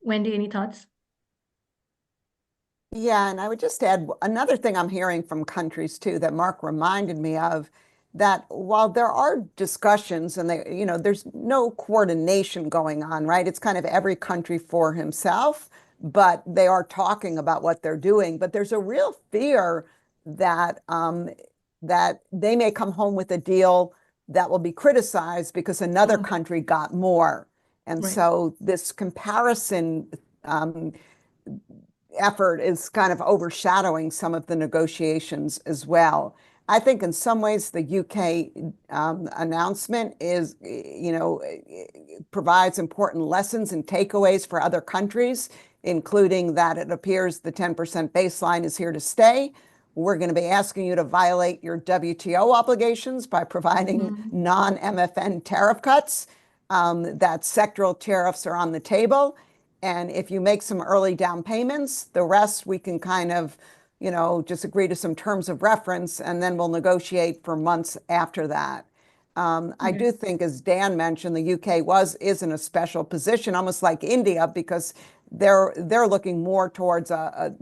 Wendy, any thoughts? Yeah, and I would just add another thing I'm hearing from countries too that Mark reminded me of, that while there are discussions and there's no coordination going on, right? It's kind of every country for himself, but they are talking about what they're doing. But there's a real fear that that they may come home with a deal that will be criticized because another country got more. And so this comparison effort is kind of overshadowing some of the negotiations as well. I think in some ways the UK announcement is, provides important lessons and takeaways for other countries, including that it appears the 10% baseline is here to stay. We're going to be asking you to violate your WTO obligations by providing non-MFN tariff cuts, that sectoral tariffs are on the table. And if you make some early down payments, the rest we can kind of, just agree to some terms of reference, and then we'll negotiate for months after that. I do think, as Dan mentioned, the UK is in a special position, almost like India, because they're looking more towards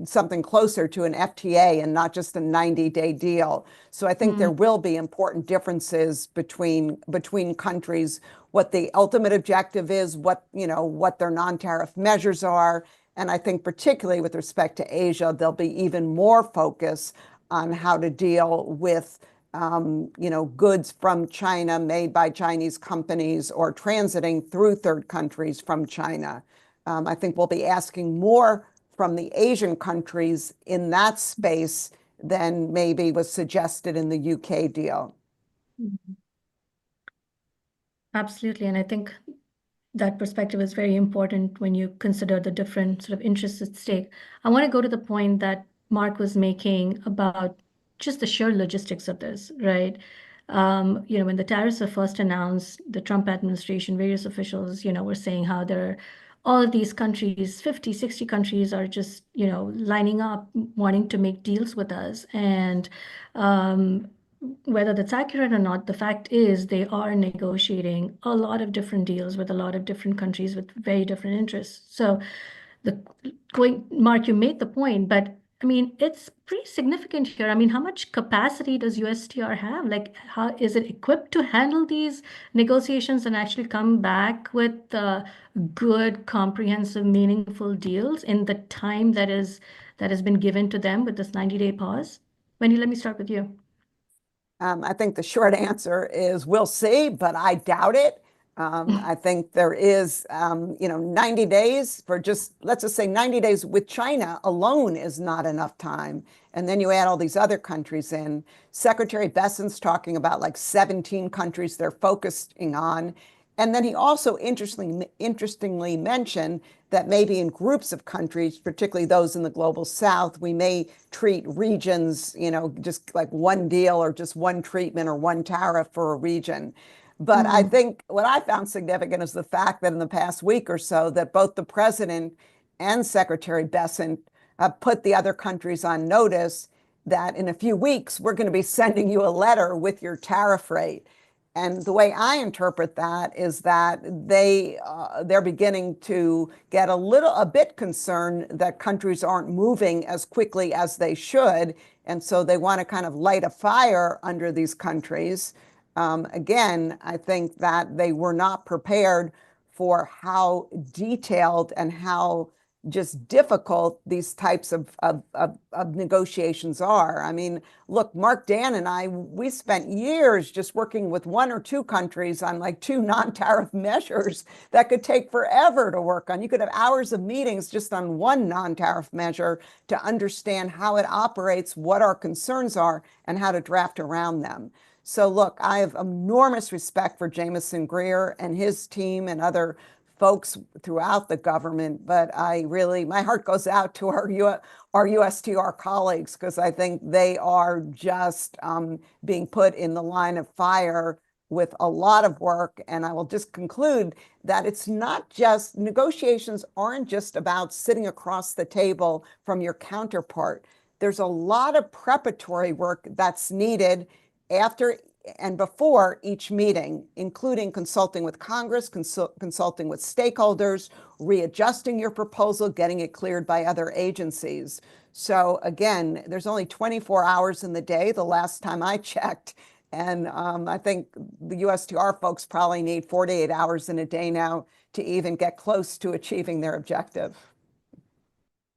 something closer to an FTA and not just a 90-day deal. So I think there will be important differences between countries, what the ultimate objective is, what their non-tariff measures are. And I think particularly with respect to Asia, there'll be even more focus on how to deal with goods from China made by Chinese companies or transiting through third countries from China. I think we'll be asking more from the Asian countries in that space than maybe was suggested in the UK deal. Absolutely. And I think that perspective is very important when you consider the different sort of interests at stake. I want to go to the point that Mark was making about just the sheer logistics of this, right? When the tariffs were first announced, the Trump administration, various officials, were saying how there are all of these countries, 50, 60 countries are just, lining up, wanting to make deals with us. And whether that's accurate or not, the fact is they are negotiating a lot of different deals with a lot of different countries with very different interests. So Mark, you made the point, but I mean, it's pretty significant here. I mean, how much capacity does USTR have? Like, how is it equipped to handle these negotiations and actually come back with good, comprehensive, meaningful deals in the time that has been given to them with this 90-day pause? Wendy, let me start with you. I think the short answer is we'll see, but I doubt it. I think there is, 90 days for let's just say 90 days with China alone is not enough time. And then you add all these other countries in. Secretary Besson's talking about like 17 countries they're focusing on. And then he also interestingly mentioned that maybe in groups of countries, particularly those in the global south, we may treat regions, just like one deal or just one treatment or one tariff for a region. But I think what I found significant is the fact that in the past week or so that both the president and Secretary Besson have put the other countries on notice that in a few weeks, we're going to be sending you a letter with your tariff rate. And the way I interpret that is that they're beginning to get a bit concerned that countries aren't moving as quickly as they should. And so they want to kind of light a fire under these countries. Again, I think that they were not prepared for how detailed and how just difficult these types of negotiations are. I mean, look, Mark, Dan, and I, we spent years just working with one or two countries on like two non-tariff measures that could take forever to work on. You could have hours of meetings just on one non-tariff measure to understand how it operates, what our concerns are, and how to draft around them. So look, I have enormous respect for Jamieson Greer and his team and other folks throughout the government, but my heart goes out to our USTR colleagues because I think they are just being put in the line of fire with a lot of work. And I will just conclude that it's not just, negotiations aren't just about sitting across the table from your counterpart. There's a lot of preparatory work that's needed after and before each meeting, including consulting with Congress, consulting with stakeholders, readjusting your proposal, getting it cleared by other agencies. So again, there's only 24 hours in the day, the last time I checked. And I think the USTR folks probably need 48 hours in a day now to even get close to achieving their objective.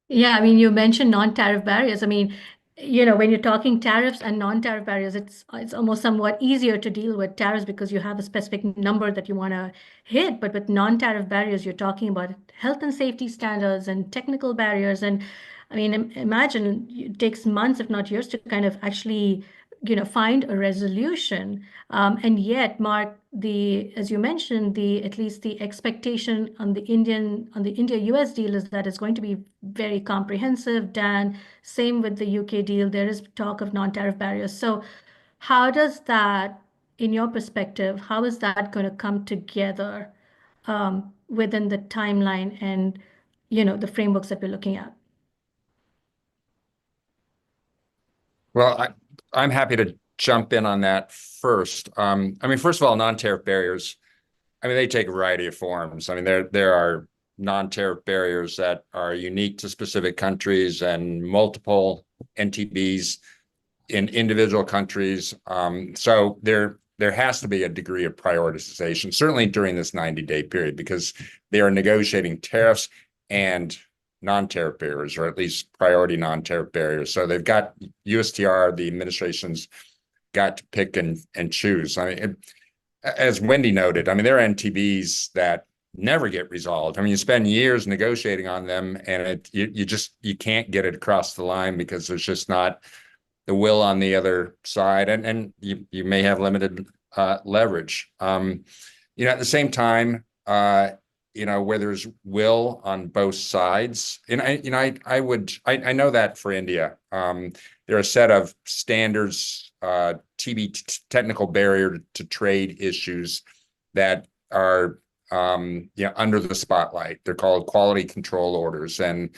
Yeah, I mean, you mentioned non-tariff barriers. I mean, when you're talking tariffs and non-tariff barriers, it's almost somewhat easier to deal with tariffs because you have a specific number that you want to hit. But with non-tariff barriers, you're talking about health and safety standards and technical barriers. And I mean, imagine it takes months, if not years, to kind of actually find a resolution. And yet, Mark, as you mentioned, at least the expectation on the India-US deal is that it's going to be very comprehensive. Dan, same with the UK deal. There is talk of non-tariff barriers. So how does that, in your perspective, how is that going to come together within the timeline and, the frameworks that we're looking at? Well, I'm happy to jump in on that first. I mean, first of all, non-tariff barriers, I mean, they take a variety of forms. I mean, there are non-tariff barriers that are unique to specific countries and multiple NTBs in individual countries. So there has to be a degree of prioritization, certainly during this 90-day period, because they are negotiating tariffs and non-tariff barriers, or at least priority non-tariff barriers. So they've got USTR, the administration's got to pick and choose. I mean, as Wendy noted, I mean, there are NTBs that never get resolved. I mean, you spend years negotiating on them, and you can't get it across the line because there's just not the will on the other side, and you may have limited leverage. At the same time, where there's will on both sides, and I know that for India, there are a set of standards, technical barrier to trade issues that are under the spotlight. They're called quality control orders, and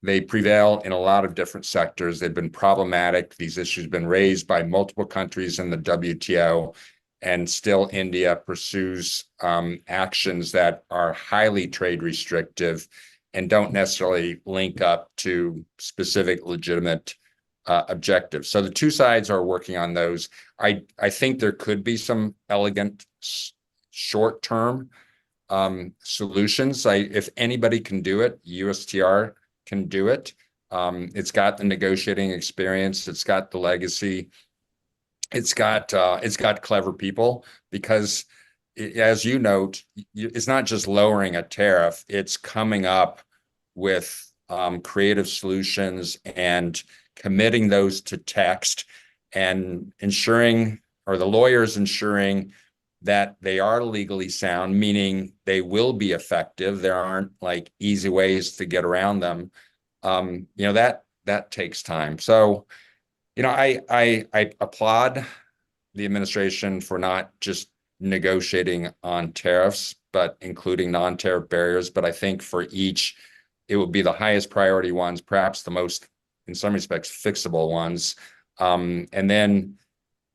they prevail in a lot of different sectors. They've been problematic. These issues have been raised by multiple countries in the WTO, and still India pursues actions that are highly trade restrictive and don't necessarily link up to specific legitimate objectives. So the two sides are working on those. I think there could be some elegant short-term solutions. If anybody can do it, USTR can do it. It's got the negotiating experience. It's got the legacy. It's got clever people, because as you note, it's not just lowering a tariff. It's coming up with creative solutions and committing those to text, and ensuring, or the lawyers ensuring, that they are legally sound, meaning they will be effective. There aren't like easy ways to get around them. That takes time. So, I applaud the administration for not just negotiating on tariffs, but including non-tariff barriers. But I think for each, it would be the highest priority ones, perhaps the most, in some respects, fixable ones. And then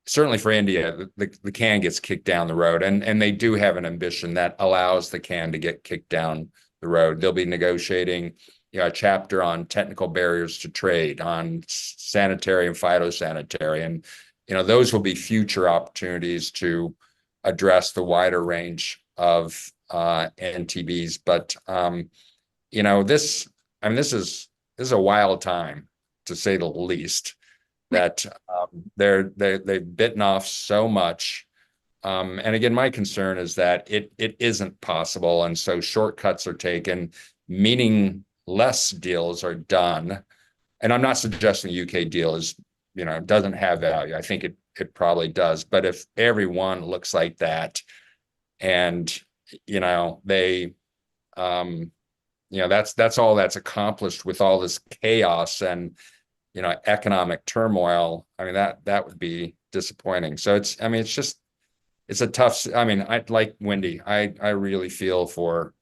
certainly for India, the can gets kicked down the road, and they do have an ambition that allows the can to get kicked down the road. They'll be negotiating a chapter on technical barriers to trade, on sanitary and phytosanitary, and those will be future opportunities to address the wider range of NTBs. But this is a wild time, to say the least, that they've bitten off so much. And again, my concern is that it isn't possible, and so shortcuts are taken, meaningless deals are done. And I'm not suggesting the UK deal is doesn't have value. I think it probably does. But if everyone looks like that, and they that's all that's accomplished with all this chaos and economic turmoil, I mean, that would be disappointing. So it's a tough, I like Wendy, I really feel for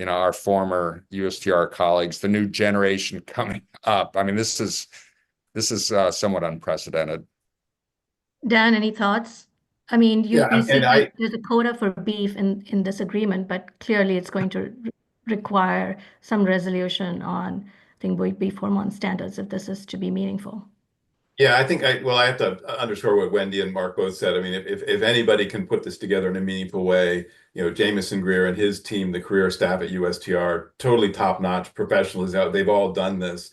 our former USTR colleagues, the new generation coming up. I mean, this is somewhat unprecedented. Dan, any thoughts? I mean, you see and there's a quota for beef in this agreement, but clearly it's going to require some resolution on, I think, beef hormone standards if this is to be meaningful. Yeah, I think I have to underscore what Wendy and Mark both said. I mean, if anybody can put this together in a meaningful way, Jameson Greer and his team, the career staff at USTR, totally top-notch professionals out. They've all done this.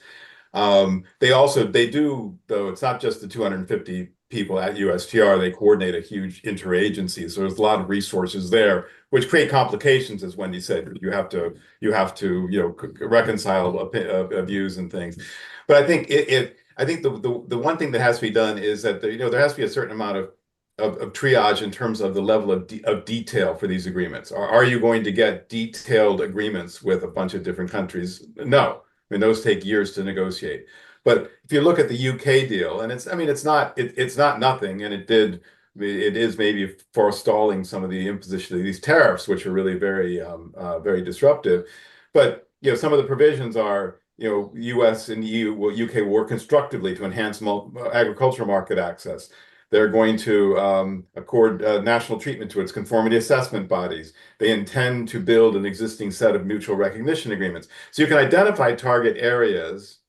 They do, though, it's not just the 250 people at USTR, they coordinate a huge interagency. So there's a lot of resources there, which create complications, as Wendy said. You have to reconcile views and things. But I think the one thing that has to be done is that there has to be a certain amount of triage in terms of the level of detail for these agreements. Are you going to get detailed agreements with a bunch of different countries? No. I mean, those take years to negotiate. But if you look at the UK deal, and it's not nothing, and it is maybe forestalling some of the imposition of these tariffs, which are really very, very disruptive. But some of the provisions are, U.S. and UK will work constructively to enhance agricultural market access. They're going to accord national treatment to its conformity assessment bodies. They intend to build an existing set of mutual recognition agreements. So you can identify target areas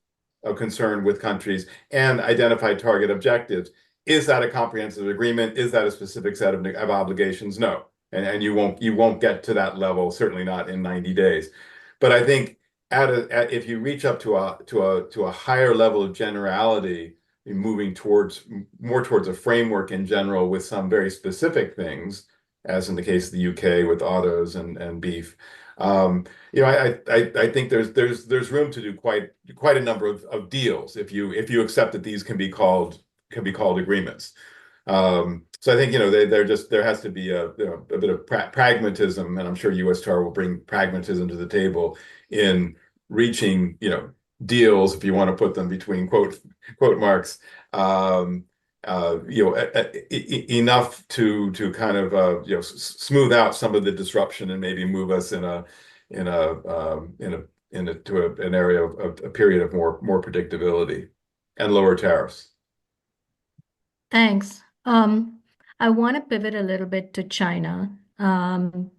of concern with countries and identify target objectives. Is that a comprehensive agreement? Is that a specific set of obligations? No. And you won't get to that level, certainly not in 90 days. But I think if you reach up to a higher level of generality, moving more towards a framework in general with some very specific things, as in the case of the UK with autos and beef. I think there's room to do quite a number of deals if you accept that these can be called agreements. So I think there has to be a bit of pragmatism, and I'm sure USTAR will bring pragmatism to the table in reaching deals, if you want to put them between quote marks, enough to kind of smooth out some of the disruption and maybe move us to an area of a period of more predictability and lower tariffs. Thanks. I want to pivot a little bit to China and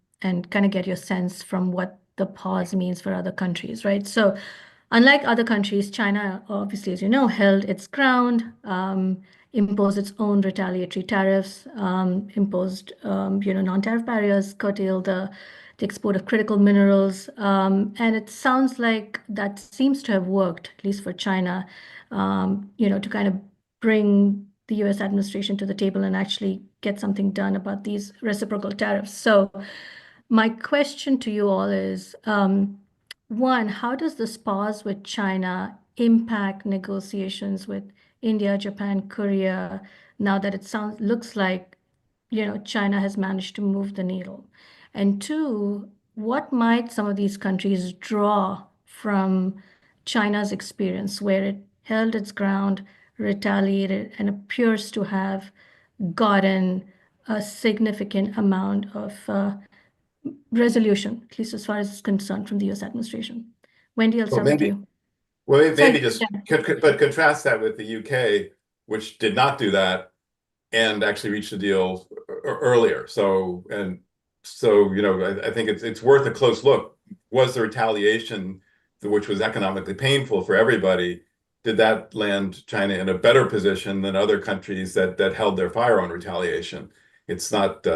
kind of get your sense from what the pause means for other countries, right? So unlike other countries, China, obviously, as you know, held its ground, imposed its own retaliatory tariffs, imposed non-tariff barriers, curtailed the export of critical minerals. And it sounds like that seems to have worked, at least for China, to kind of bring the US administration to the table and actually get something done about these reciprocal tariffs. So my question to you all is, one, how does this pause with China impact negotiations with India, Japan, Korea, now that it looks like China has managed to move the needle? And two, what might some of these countries draw from China's experience where it held its ground, retaliated, and appears to have gotten a significant amount of resolution, at least as far as it's concerned, from the US administration? Wendy, I'll start with you. Well, maybe Sorry, just yeah. but contrast that with the UK, which did not do that and actually reached a deal earlier. So I think it's worth a close look. Was the retaliation, which was economically painful for everybody, did that land China in a better position than other countries that held their fire on retaliation? It's not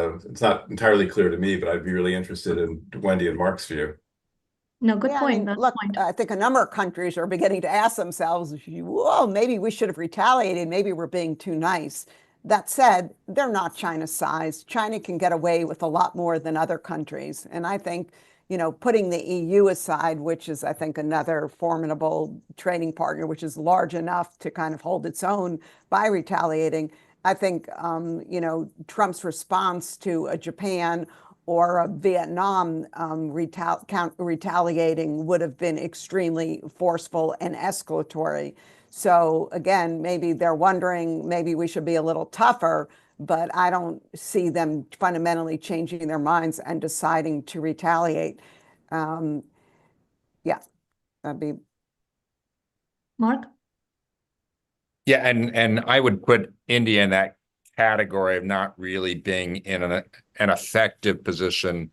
entirely clear to me, but I'd be really interested in Wendy and Mark's view. No, good Yeah, point. look, I think a number of countries are beginning to ask themselves, whoa, maybe we should have retaliated. Maybe we're being too nice. That said, they're not China's size. China can get away with a lot more than other countries. And I think, putting the EU aside, which is, I think, another formidable trading partner, which is large enough to kind of hold its own by retaliating, I think, Trump's response to a Japan or a Vietnam retaliating would have been extremely forceful and escalatory. So again, maybe they're wondering, maybe we should be a little tougher, but I don't see them fundamentally changing their minds and deciding to retaliate. Yeah, that'd be. Mark? Yeah, and I would put India in that category of not really being in an effective position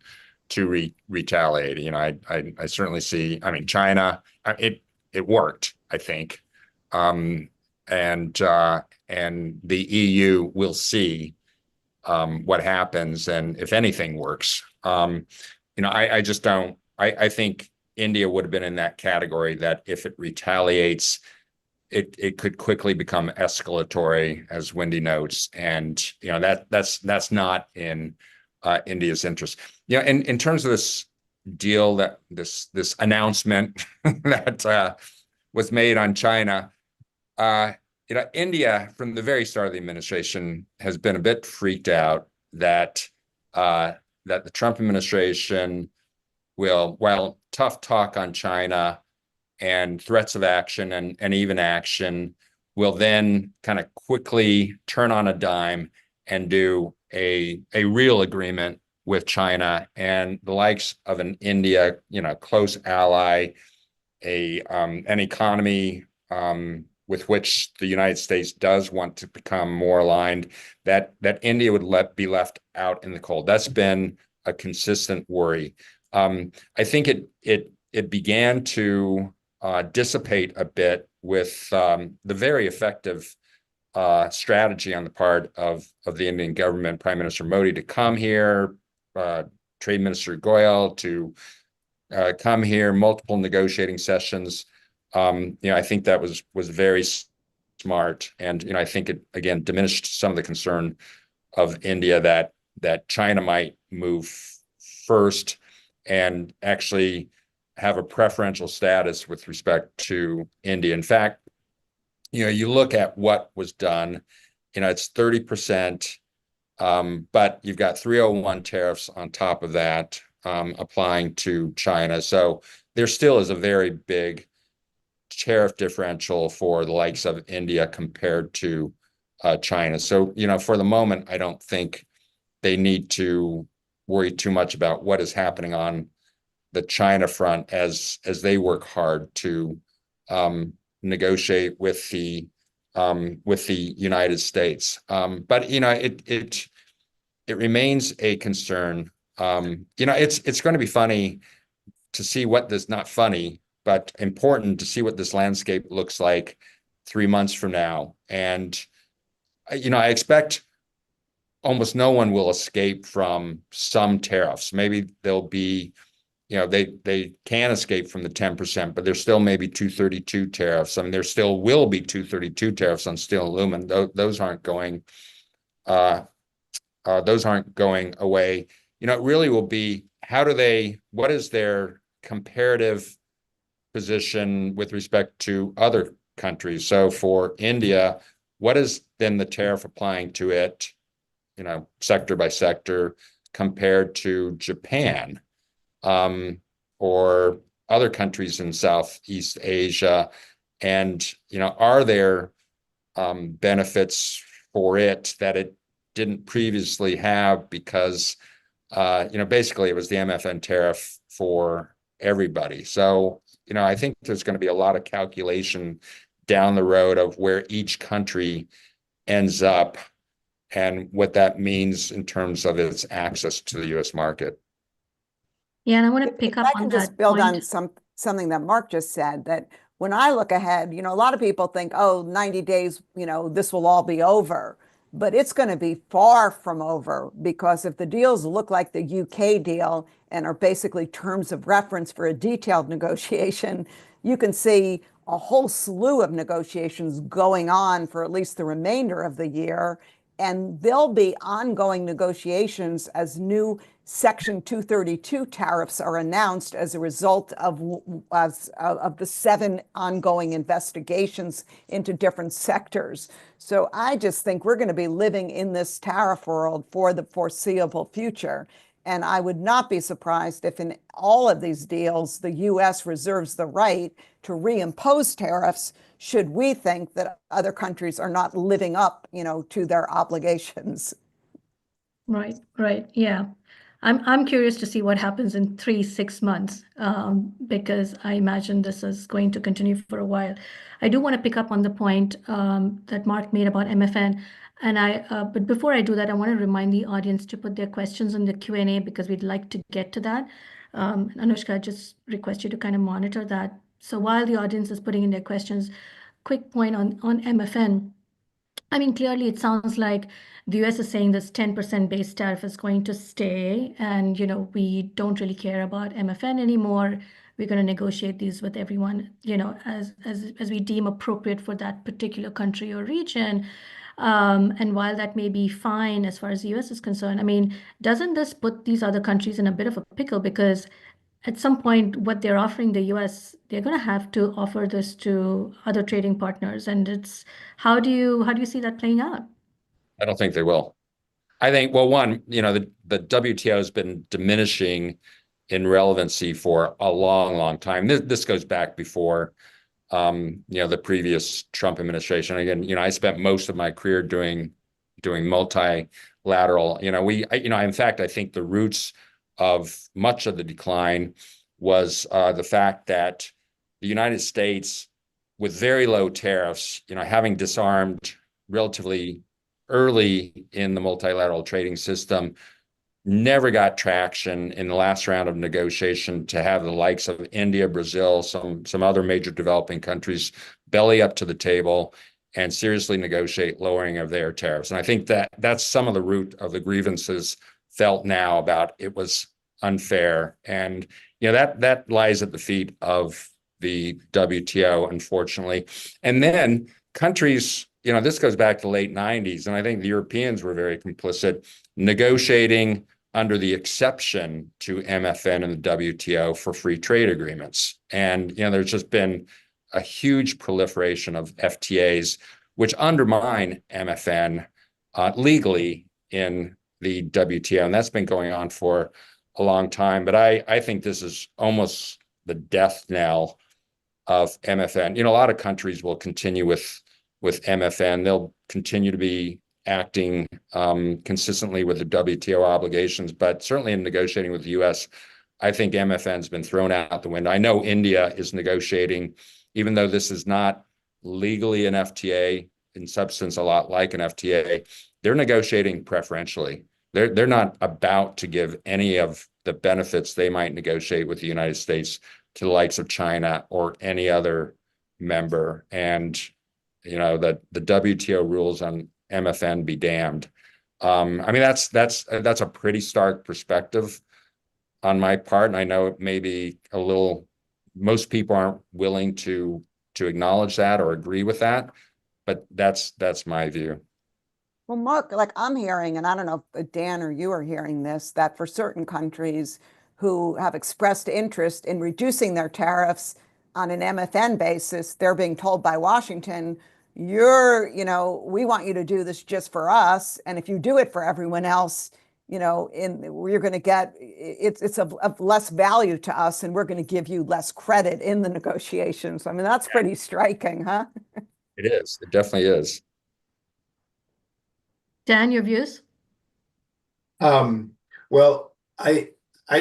to retaliate. I certainly see. I mean, China, it worked, I think, and the EU will see what happens, and if anything works. I just don't. I think India would have been in that category that if it retaliates, it could quickly become escalatory, as Wendy notes, and that's not in India's interest. In terms of this deal, that this announcement that was made on China, India from the very start of the administration has been a bit freaked out that the Trump administration will, while tough talk on China and threats of action and even action, will then kind of quickly turn on a dime and do a real agreement with China and the likes of an India, close ally, an economy with which the United States does want to become more aligned, that India would be left out in the cold. That's been a consistent worry. I think it began to dissipate a bit with the very effective strategy on the part of the Indian government, Prime Minister Modi, to come here, Trade Minister Goyal to come here, multiple negotiating sessions. I think that was very smart. And, I think it, again, diminished some of the concern of India that China might move first and actually have a preferential status with respect to India. In fact, you look at what was done, it's 30%, but you've got 301 tariffs on top of that applying to China. So there still is a very big tariff differential for the likes of India compared to China. So, for the moment, I don't think they need to worry too much about what is happening on the China front as they work hard to negotiate with the United States. But it remains a concern. It's going to be funny to see what this, not funny, but important to see what this landscape looks like 3 months from now. And I expect almost no one will escape from some tariffs. Maybe there'll be, they can escape from the 10%, but there's still maybe 232 tariffs. I mean, there still will be 232 tariffs on steel and aluminum. Those aren't going away. It really will be, what is their comparative position with respect to other countries? So for India, what has been the tariff applying to it, sector by sector, compared to Japan, or other countries in Southeast Asia? And, are there benefits for it that it didn't previously have because, basically it was the MFN tariff for everybody. So, I think there's going to be a lot of calculation down the road of where each country ends up and what that means in terms of its access to the U.S. market. Yeah, and I want to pick If up I on can that just build point. on something that Mark just said, that when I look ahead, a lot of people think, oh, 90 days, this will all be over. But it's going to be far from over, because if the deals look like the UK deal and are basically terms of reference for a detailed negotiation, you can see a whole slew of negotiations going on for at least the remainder of the year. And there'll be ongoing negotiations as new Section 232 tariffs are announced as a result of the 7 ongoing investigations into different sectors. So I just think we're going to be living in this tariff world for the foreseeable future. And I would not be surprised if in all of these deals, the U.S. reserves the right to reimpose tariffs should we think that other countries are not living up, to their obligations. Right. Yeah. I'm curious to see what happens in 3-6 months, because I imagine this is going to continue for a while. I do want to pick up on the point that Mark made about MFN, and but before I do that, I want to remind the audience to put their questions in the Q&A because we'd like to get to that. Anushka, I just request you to kind of monitor that. So while the audience is putting in their questions, quick point on MFN. I mean, clearly it sounds like the US is saying this 10% base tariff is going to stay, and we don't really care about MFN anymore. We're going to negotiate these with everyone, as we deem appropriate for that particular country or region. And while that may be fine as far as the US is concerned, I mean, doesn't this put these other countries in a bit of a pickle? Because at some point, what they're offering the US, they're going to have to offer this to other trading partners. And it's how do you see that playing out? I don't think they will. I think, well, one, the WTO has been diminishing in relevancy for a long, long time. This goes back before, the previous Trump administration. Again, I spent most of my career doing multilateral. In fact, I think the roots of much of the decline was the fact that the United States, with very low tariffs, having disarmed relatively early in the multilateral trading system, never got traction in the last round of negotiation to have the likes of India, Brazil, some other major developing countries belly up to the table and seriously negotiate lowering of their tariffs. And I think that's some of the root of the grievances felt now about it was unfair. And that lies at the feet of the WTO, unfortunately. And then countries, this goes back to the late 90s, and I think the Europeans were very complicit, negotiating under the exception to MFN and the WTO for free trade agreements. And, there's just been a huge proliferation of FTAs, which undermine MFN legally in the WTO. And that's been going on for a long time. But I think this is almost the death knell of MFN. A lot of countries will continue with MFN. They'll continue to be acting consistently with the WTO obligations, but certainly in negotiating with the U.S., I think MFN's been thrown out the window. I know India is negotiating, even though this is not legally an FTA, in substance a lot like an FTA, they're negotiating preferentially. They're not about to give any of the benefits they might negotiate with the United States to the likes of China or any other member. And, that the WTO rules on MFN be damned. That's a pretty stark perspective on my part. And I know it may be most people aren't willing to acknowledge that or agree with that, but that's my view. Well, Mark, like I'm hearing, and I don't know if Dan or you are hearing this, that for certain countries who have expressed interest in reducing their tariffs on an MFN basis, they're being told by Washington, we want you to do this just for us. And if you do it for everyone else, you're going to get, it's of less value to us, and we're going to give you less credit in the negotiations. That's pretty striking, huh? It is. It definitely is. Dan, your views? Well, I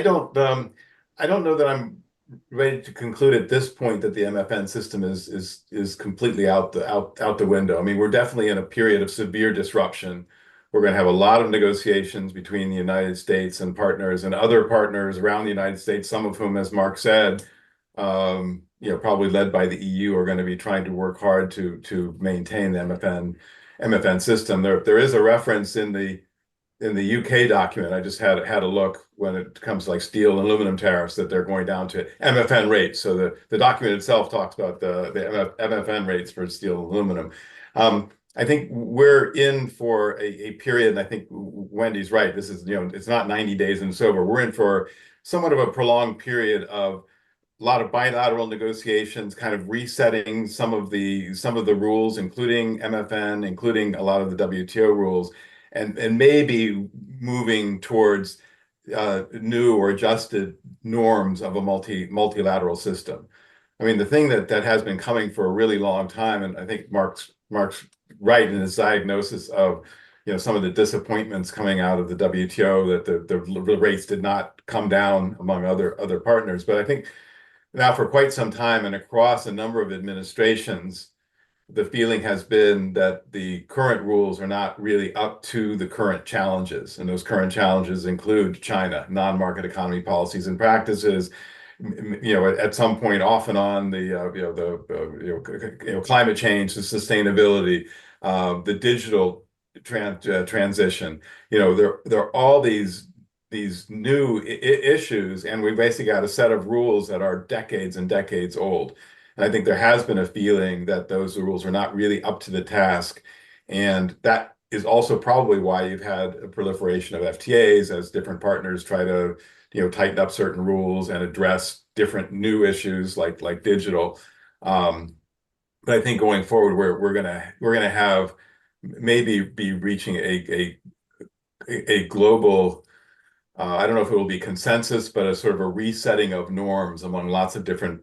don't know that I'm ready to conclude at this point that the MFN system is completely out the window. We're definitely in a period of severe disruption. We're going to have a lot of negotiations between the United States and partners and other partners around the United States, some of whom, as Mark said, probably led by the EU, are going to be trying to work hard to maintain the MFN system. There is a reference in the UK document. I just had a look when it comes to like steel and aluminum tariffs that they're going down to MFN rates. So the document itself talks about the MFN rates for steel and aluminum. I think we're in for a period, and I think Wendy's right. This is, it's not 90 days and it's over. We're in for somewhat of a prolonged period of a lot of bilateral negotiations, kind of resetting some of the rules, including MFN, including a lot of the WTO rules, and maybe moving towards new or adjusted norms of a multilateral system. The thing that has been coming for a really long time, and I think Mark's right in his diagnosis of some of the disappointments coming out of the WTO, that the rates did not come down among other partners. But I think now for quite some time and across a number of administrations, the feeling has been that the current rules are not really up to the current challenges. And those current challenges include China, non-market economy policies and practices, at some point off and on the climate change, the sustainability, the digital transition. There are all these new issues, and we basically got a set of rules that are decades and decades old. And I think there has been a feeling that those rules are not really up to the task. And that is also probably why you've had a proliferation of FTAs as different partners try to, tighten up certain rules and address different new issues like digital. But I think going forward, we're gonna have maybe be reaching a global, I don't know if it will be consensus, but a sort of a resetting of norms among lots of different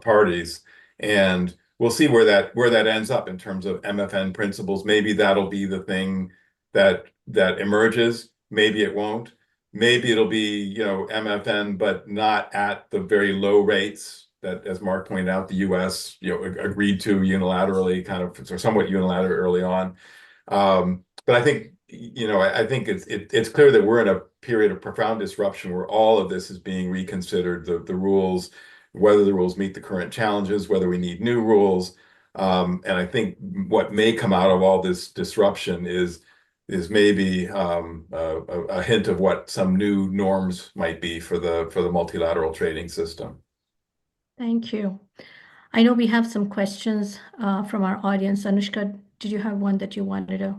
parties, and we'll see where that ends up in terms of MFN principles. Maybe that'll be the thing that emerges. Maybe it won't. Maybe it'll be MFN, but not at the very low rates that, as Mark pointed out, the U.S. agreed to unilaterally, kind of or somewhat unilaterally early on. But I think it's clear that we're in a period of profound disruption where all of this is being reconsidered. The rules, whether the rules meet the current challenges, whether we need new rules. And I think what may come out of all this disruption is maybe a hint of what some new norms might be for the multilateral trading system. Thank you. I know we have some questions from our audience. Anushka, did you have one that you wanted to?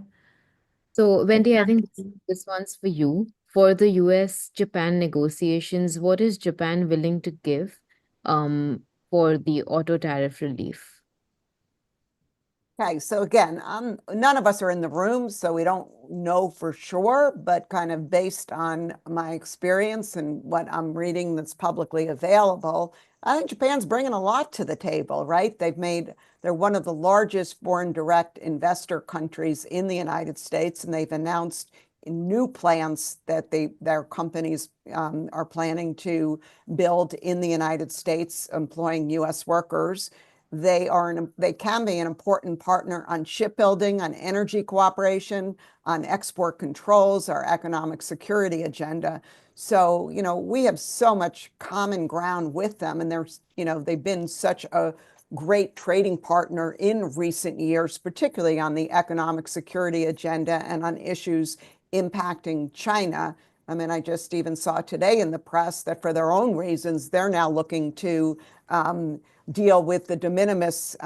So, Wendy, I think this one's for you. For the US-Japan negotiations, what is Japan willing to give for the auto tariff relief? Okay, so again, none of us are in the room, so we don't know for sure, but kind of based on my experience and what I'm reading that's publicly available, I think Japan's bringing a lot to the table, right? They're one of the largest foreign direct investor countries in the United States, and they've announced new plans that their companies are planning to build in the United States, employing U.S. workers. They can be an important partner on shipbuilding, on energy cooperation, on export controls, our economic security agenda. So, we have so much common ground with them, and they've been such a great trading partner in recent years, particularly on the economic security agenda and on issues impacting China. I mean, I just even saw today in the press that for their own reasons, they're now looking to deal with the de minimis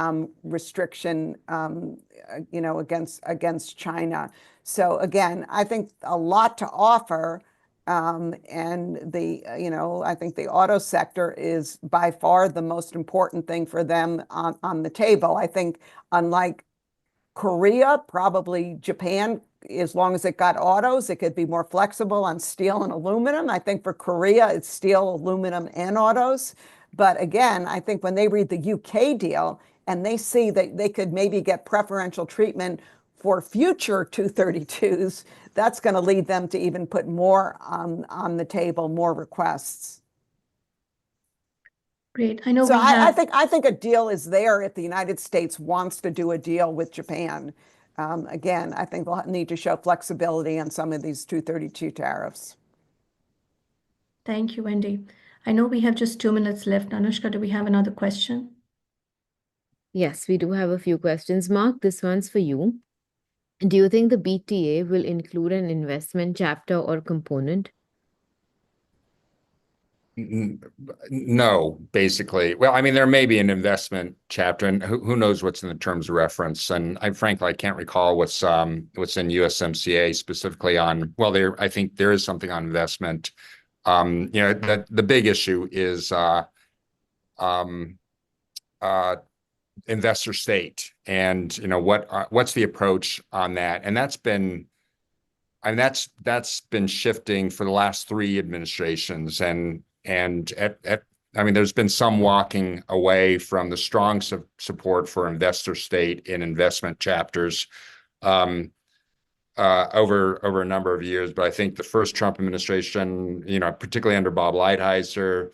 restriction, against China. So again, I think a lot to offer. And I think the auto sector is by far the most important thing for them on the table. I think unlike Korea, probably Japan, as long as it got autos, it could be more flexible on steel and aluminum. I think for Korea, it's steel, aluminum, and autos. But again, I think when they read the UK deal and they see that they could maybe get preferential treatment for future 232s, that's going to lead them to even put more on the table, more requests. Great. I know So we have. I think a deal is there if the United States wants to do a deal with Japan. Again, I think they'll need to show flexibility on some of these 232 tariffs. Thank you, Wendy. I know we have just 2 minutes left. Anushka, do we have another question? Yes, we do have a few questions. Mark, this one's for you. Do you think the BTA will include an investment chapter or component? No, basically. Well, I mean, there may be an investment chapter, and who knows what's in the terms of reference. And frankly, I can't recall what's in USMCA specifically on. Well, I think there is something on investment. The big issue is investor state, and what's the approach on that, and that's been shifting for the last 3 administrations, and I mean, there's been some walking away from the strong support for investor state in investment chapters over a number of years. But I think the first Trump administration, particularly under Bob Lighthizer,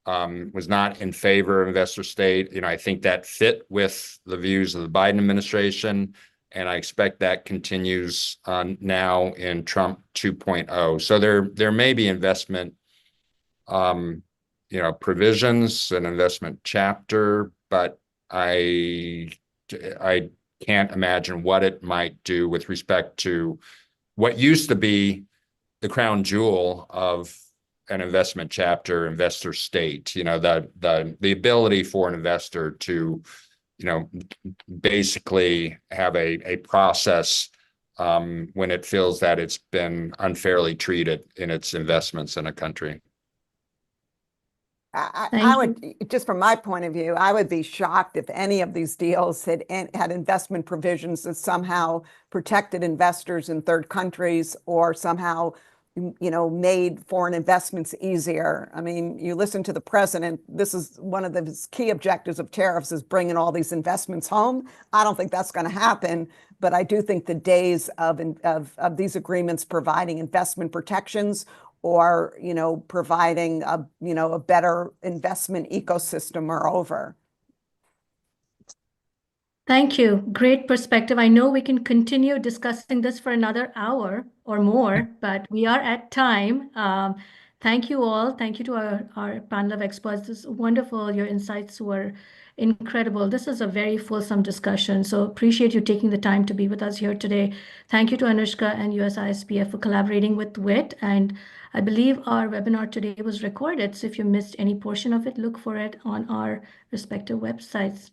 was not in favor of investor state. I think that fit with the views of the Biden administration, and I expect that continues now in Trump 2.0. So there may be investment provisions, an investment chapter, but I can't imagine what it might do with respect to what used to be the crown jewel of an investment chapter, investor state. The ability for an investor to basically have a process when it feels that it's been unfairly treated in its investments in a country. I would, just from my point of view, I would be shocked if any of these deals had investment provisions that somehow protected investors in third countries or somehow, made foreign investments easier. I mean, you listen to the president, this is one of his key objectives of tariffs is bringing all these investments home. I don't think that's going to happen, but I do think the days of these agreements providing investment protections or providing a better investment ecosystem are over. Thank you. Great perspective. I know we can continue discussing this for another hour or more, but we are at time. Thank you all. Thank you to our panel of experts. This is wonderful. Your insights were incredible. This is a very fulsome discussion. So appreciate you taking the time to be with us here today. Thank you to Anushka and USISPF for collaborating with WIIT. And I believe our webinar today was recorded. So if you missed any portion of it, look for it on our respective websites.